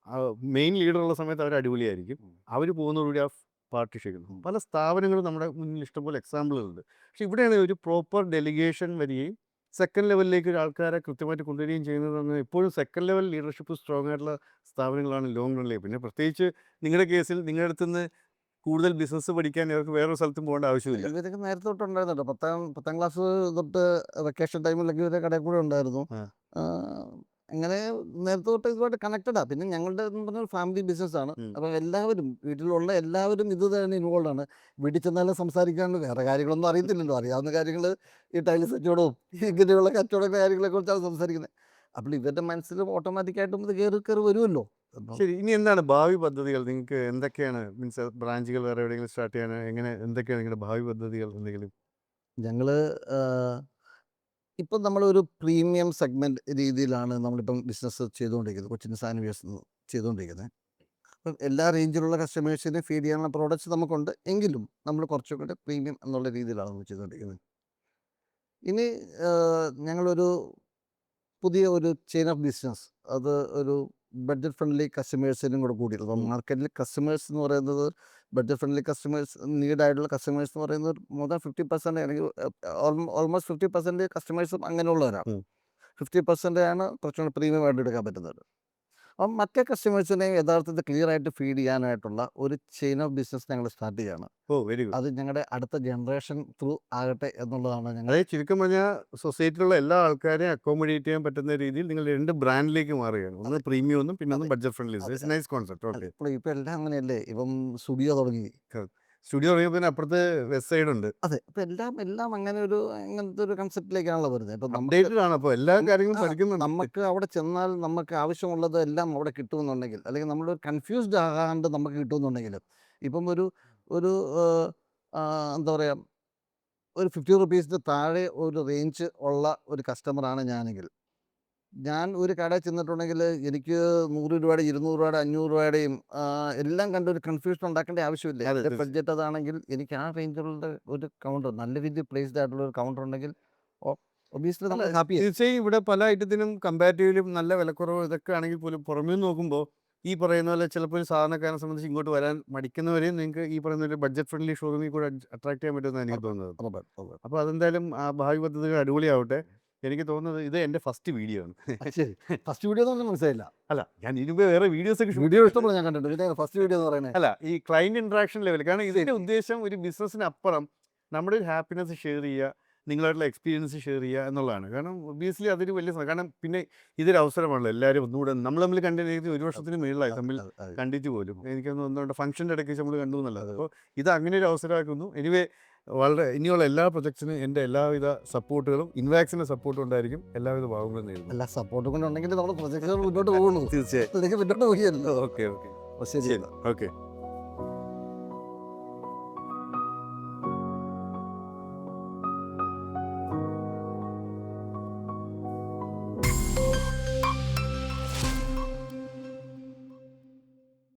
മെയിൻ ലീഡറുള്ള സമയത്ത് അവർ അടിപൊളിയായിരിക്കും. അവർ പോകുന്നതോടുകൂടി ആ പാർട്ടി ക്ഷയിക്കുന്നു. പല സ്ഥാപനങ്ങളും നമ്മുടെ മുന്നിൽ ഇഷ്ടംപോലെ എക്സാമ്പിളുകളുണ്ട്. പക്ഷെ ഇവിടെയാണ് ഒരു പ്രോപ്പർ ഡെലിഗേഷൻ വരികയും സെക്കൻഡ് ലെവലിലേക്ക് ഒരു ആൾക്കാരെ കൃത്യമായിട്ട് കൊണ്ടുവരികയും ചെയ്യുന്നത്. എപ്പോഴും സെക്കൻഡ് ലെവൽ ലീഡർഷിപ്പ് സ്ട്രോങ് ആയിട്ടുള്ള സ്ഥാപനങ്ങളാണ് ലോങ് റണ്ണിലേക്ക്. പിന്നെ പ്രത്യേകിച്ച് നിങ്ങളുടെ കേസിൽ നിങ്ങളുടെ അടുത്ത് നിന്ന് കൂടുതൽ ബിസിനസ് പഠിക്കാൻ ഇവർക്ക് വേറൊരു സ്ഥലത്തും പോകേണ്ട ആവശ്യമില്ല. ഇവരൊക്കെ നേരത്തെ തൊട്ട് ഉണ്ടായിരുന്നല്ലോ. പത്താം ക്ലാസ് തൊട്ട് വെക്കേഷൻ ടൈമിലൊക്കെ ഇവരെ കടയിൽ കൂടെ ഉണ്ടായിരുന്നു. അങ്ങനെ നേരത്തെ തൊട്ട് ഇതുമായിട്ട് കണക്റ്റഡാണ്. പിന്നെ ഞങ്ങളുടെ എന്ന് പറഞ്ഞാൽ ഫാമിലി ബിസിനസ്സാണ്. അപ്പം എല്ലാവരും വീട്ടിലുള്ള എല്ലാവരും ഇത് തന്നെ ഇൻവോൾവ് ആണ്. വീട്ടിൽ ചെന്നാലും സംസാരിക്കാണ്ട് വേറെ കാര്യങ്ങളൊന്നും അറിയത്തില്ലല്ലോ. അറിയാവുന്ന കാര്യങ്ങൾ ഈ ടൈൽസ് കച്ചവടവും ഇങ്ങനെയുള്ള കച്ചവടങ്ങളുടെ കാര്യങ്ങളെക്കുറിച്ചാണ് സംസാരിക്കുന്നത്. അപ്പോൾ ഇവരുടെ മനസ്സിലും ഓട്ടോമാറ്റിക്കായിട്ടും ഇത് കയറി വരുമല്ലോ. ശരി, ഇനി എന്താണ് ഭാവി പദ്ധതികൾ? നിങ്ങൾക്ക് എന്തൊക്കെയാണ്? മീൻസ് ബ്രാഞ്ചുകൾ വേറെ എവിടെയെങ്കിലും സ്റ്റാർട്ട് ചെയ്യാൻ എന്തൊക്കെയാണ് നിങ്ങളുടെ ഭാവി പദ്ധതികൾ എന്തെങ്കിലും? ഞങ്ങൾ ഇപ്പം നമ്മളൊരു പ്രീമിയം സെഗ്മെൻറ്റ് രീതിയിലാണ് നമ്മളിപ്പം ബിസിനസ് ചെയ്തുകൊണ്ടിരിക്കുന്നത്, കൊച്ചിൻ സാനിവേഴ്സ് ചെയ്തുകൊണ്ടിരിക്കുന്നത്. അപ്പം എല്ലാ റേഞ്ചിലുള്ള കസ്റ്റമേഴ്സിനെ ഫീഡ് ചെയ്യാനുള്ള പ്രോഡക്റ്റ്സ് നമുക്കുണ്ട്. എങ്കിലും നമ്മൾ കുറച്ചും കൂടെ പ്രീമിയം എന്നുള്ള രീതിയിലാണ് നമ്മൾ ചെയ്തുകൊണ്ടിരിക്കുന്നത്. ഇനി ഞങ്ങളൊരു പുതിയ ഒരു ചെയിൻ ഓഫ് ബിസിനസ്, അത് ഒരു ബഡ്ജറ്റ് ഫ്രണ്ട്ലി കസ്റ്റമേഴ്സിനും കൂടെ കൂടിയിട്ടുള്ളത്. അപ്പം മാർക്കറ്റിൽ കസ്റ്റമേഴ്സ് എന്ന് പറയുന്നത് ബഡ്ജറ്റ് ഫ്രണ്ട്ലി കസ്റ്റമേഴ്സ്, നീഡായിട്ടുള്ള കസ്റ്റമേഴ്സ് എന്ന് പറയുന്നത് മോർ ദാൻ 50% അല്ലെങ്കിൽ ഓൾമോസ്റ്റ് 50% കസ്റ്റമേഴ്സും അങ്ങനെയുള്ളവരാണ്. 50% ആണ് കുറച്ചുകൂടി പ്രീമിയം ആയിട്ട് എടുക്കാൻ പറ്റുന്നത്. അപ്പം മറ്റേ കസ്റ്റമേഴ്സിനെയും യഥാർത്ഥത്തിൽ ക്ലിയർ ആയിട്ട് ഫീഡ് ചെയ്യാനായിട്ടുള്ള ഒരു ചെയിൻ ഓഫ് ബിസിനസ് ഞങ്ങൾ സ്റ്റാർട്ട് ചെയ്യുകയാണ്. Very good. അത് ഞങ്ങളുടെ അടുത്ത ജനറേഷൻ ത്രൂ ആകട്ടെ എന്നുള്ളതാണ് ഞങ്ങൾ. അതായത് ചുരുക്കം പറഞ്ഞാൽ സൊസൈറ്റിയിലുള്ള എല്ലാ ആൾക്കാരെയും അക്കോമഡേറ്റ് ചെയ്യാൻ പറ്റുന്ന രീതിയിൽ നിങ്ങൾ 2 ബ്രാൻഡിലേക്ക് മാറുകയാണ്. ഒന്ന് പ്രീമിയം ഒന്നും പിന്നെ ഒന്ന് budget friendly. It's nice concept. Okay. ഇപ്പം എല്ലാം അങ്ങനെയല്ലേ. ഇപ്പം സ്റ്റുഡിയോ തുടങ്ങി. സ്റ്റുഡിയോ തുടങ്ങിയപ്പോൾ പിന്നെ അപ്പുറത്ത് വെസ്റ്റ് സൈഡ് ഉണ്ട്. അതെ, അപ്പം എല്ലാം അങ്ങനത്തെ ഒരു കൺസെപ്റ്റിലേക്കാണല്ലോ വരുന്നത്. ഇപ്പം അപ്ഡേറ്റഡ് ആണ്. അപ്പോൾ എല്ലാ കാര്യങ്ങളും പഠിക്കുന്നുണ്ട്. നമുക്ക് അവിടെ ചെന്നാൽ നമുക്ക് ആവശ്യമുള്ളത് എല്ലാം അവിടെ കിട്ടുമെന്നുണ്ടെങ്കിൽ, അല്ലെങ്കിൽ നമ്മൾ കൺഫ്യൂസ്ഡ് ആകാണ്ട് നമുക്ക് കിട്ടുമെന്നുണ്ടെങ്കിൽ, ഇപ്പം ഒരു എന്താ പറയുക, ഒരു 50 റുപ്പീസിന് താഴെ ഒരു റേഞ്ച് ഉള്ള ഒരു കസ്റ്റമറാണ് ഞാനെങ്കിൽ, ഞാൻ ഒരു കടയിൽ ചെന്നിട്ടുണ്ടെങ്കിൽ എനിക്ക് 100 രൂപയുടെ 200 രൂപയുടെ 500 രൂപയുടെയും എല്ലാം കണ്ട് ഒരു കൺഫ്യൂഷൻ ഉണ്ടാക്കേണ്ട ആവശ്യമില്ല. അതെ, എൻ്റെ ബഡ്ജറ്റ് അതാണെങ്കിൽ എനിക്ക് ആ റേഞ്ചിലുള്ള ഒരു കൗണ്ടർ, നല്ല രീതിയിൽ പ്ലേസ്ഡ് ആയിട്ടുള്ള ഒരു കൗണ്ടർ ഉണ്ടെങ്കിൽ ഒബിയസ്ലി നമ്മൾ ഹാപ്പിയാണ്. തീർച്ചയായും ഇവിടെ പല ഐറ്റത്തിനും കമ്പാരിറ്റീവ്ലി നല്ല വിലക്കുറവ് ഇതൊക്കെ ആണെങ്കിൽ പോലും പുറമേ നോക്കുമ്പോൾ ഈ പറയുന്ന പോലെ ചിലപ്പോൾ ഒരു സാധാരണക്കാരനെ സംബന്ധിച്ച് ഇങ്ങോട്ട് വരാൻ മടിക്കുന്നവരെയും നിങ്ങൾക്ക് ഈ പറയുന്ന ഒരു ബഡ്ജറ്റ് ഫ്രണ്ട്ലി ഷോറൂമിൽ കൂടെ അട്രാക്ട് ചെയ്യാൻ പറ്റുമെന്ന് എനിക്ക് തോന്നുന്നത്. അപ്പോൾ അതെന്തായാലും ആ ഭാവി പദ്ധതികൾ അടിപൊളിയാവട്ടെ. എനിക്ക് തോന്നുന്നത് ഇത് എൻ്റെ ഫസ്റ്റ് വീഡിയോ ആണ്. ശരി, ഫസ്റ്റ് വീഡിയോ എന്ന് പറഞ്ഞാൽ മനസ്സിലായില്ല. അല്ല, ഞാൻ ഇതിനുമ്പേ വേറെ വീഡിയോസ് ഒക്കെ വീഡിയോ ഇഷ്ടംപോലെ ഞാൻ കണ്ടിട്ടുണ്ട്. പിന്നെ ഫസ്റ്റ് വീഡിയോ എന്ന് പറയുന്നത് അല്ല, ഈ ക്ലയൻറ്റ് ഇൻട്രാക്ഷൻ ലെവൽ. കാരണം ഇതിൻ്റെ ഉദ്ദേശം ഒരു ബിസിനസ്സിനപ്പുറം നമ്മുടെ ഒരു ഹാപ്പിനെസ് ഷെയർ ചെയ്യുക, നിങ്ങളായിട്ടുള്ള എക്സ്പീരിയൻസ് ഷെയർ ചെയ്യുക എന്നുള്ളതാണ്. കാരണം ഒബ്വിയസ്ലി അതൊരു വലിയ കാരണം പിന്നെ ഇതൊരു അവസരമാണല്ലോ എല്ലാവരും ഒന്നുകൂടെ നമ്മൾ തമ്മിൽ കണ്ടിട്ട് 1 വർഷത്തിന് മേളിലായി തമ്മിൽ കണ്ടിട്ട് പോലും. എനിക്കൊന്ന് ഒന്നുകൊണ്ട് ഫംഗ്ഷൻ്റെ ഇടയ്ക്ക് നമ്മൾ കണ്ടു എന്നുള്ളത്. അപ്പോൾ ഇത് അങ്ങനെ ഒരു അവസരമാക്കുന്നു. എനിവേ വളരെ ഇനിയുള്ള എല്ലാ പ്രൊജക്ട്സിനും എൻ്റെ എല്ലാവിധ സപ്പോർട്ടുകളും ഇൻവാക്സിൻ്റെ സപ്പോർട്ടും ഉണ്ടായിരിക്കും. എല്ലാവിധ ഭാവങ്ങളും നേരുന്നു. എല്ലാ സപ്പോർട്ടും കൊണ്ട് ഉണ്ടെങ്കിൽ നമ്മൾ പ്രൊജക്റ്റുകൾ മുന്നോട്ട് പോകുന്നു. തീർച്ചയായും. മുന്നോട്ട് പോവുകയല്ലോ. ഓക്കെ. ശരി. ഓക്കെ.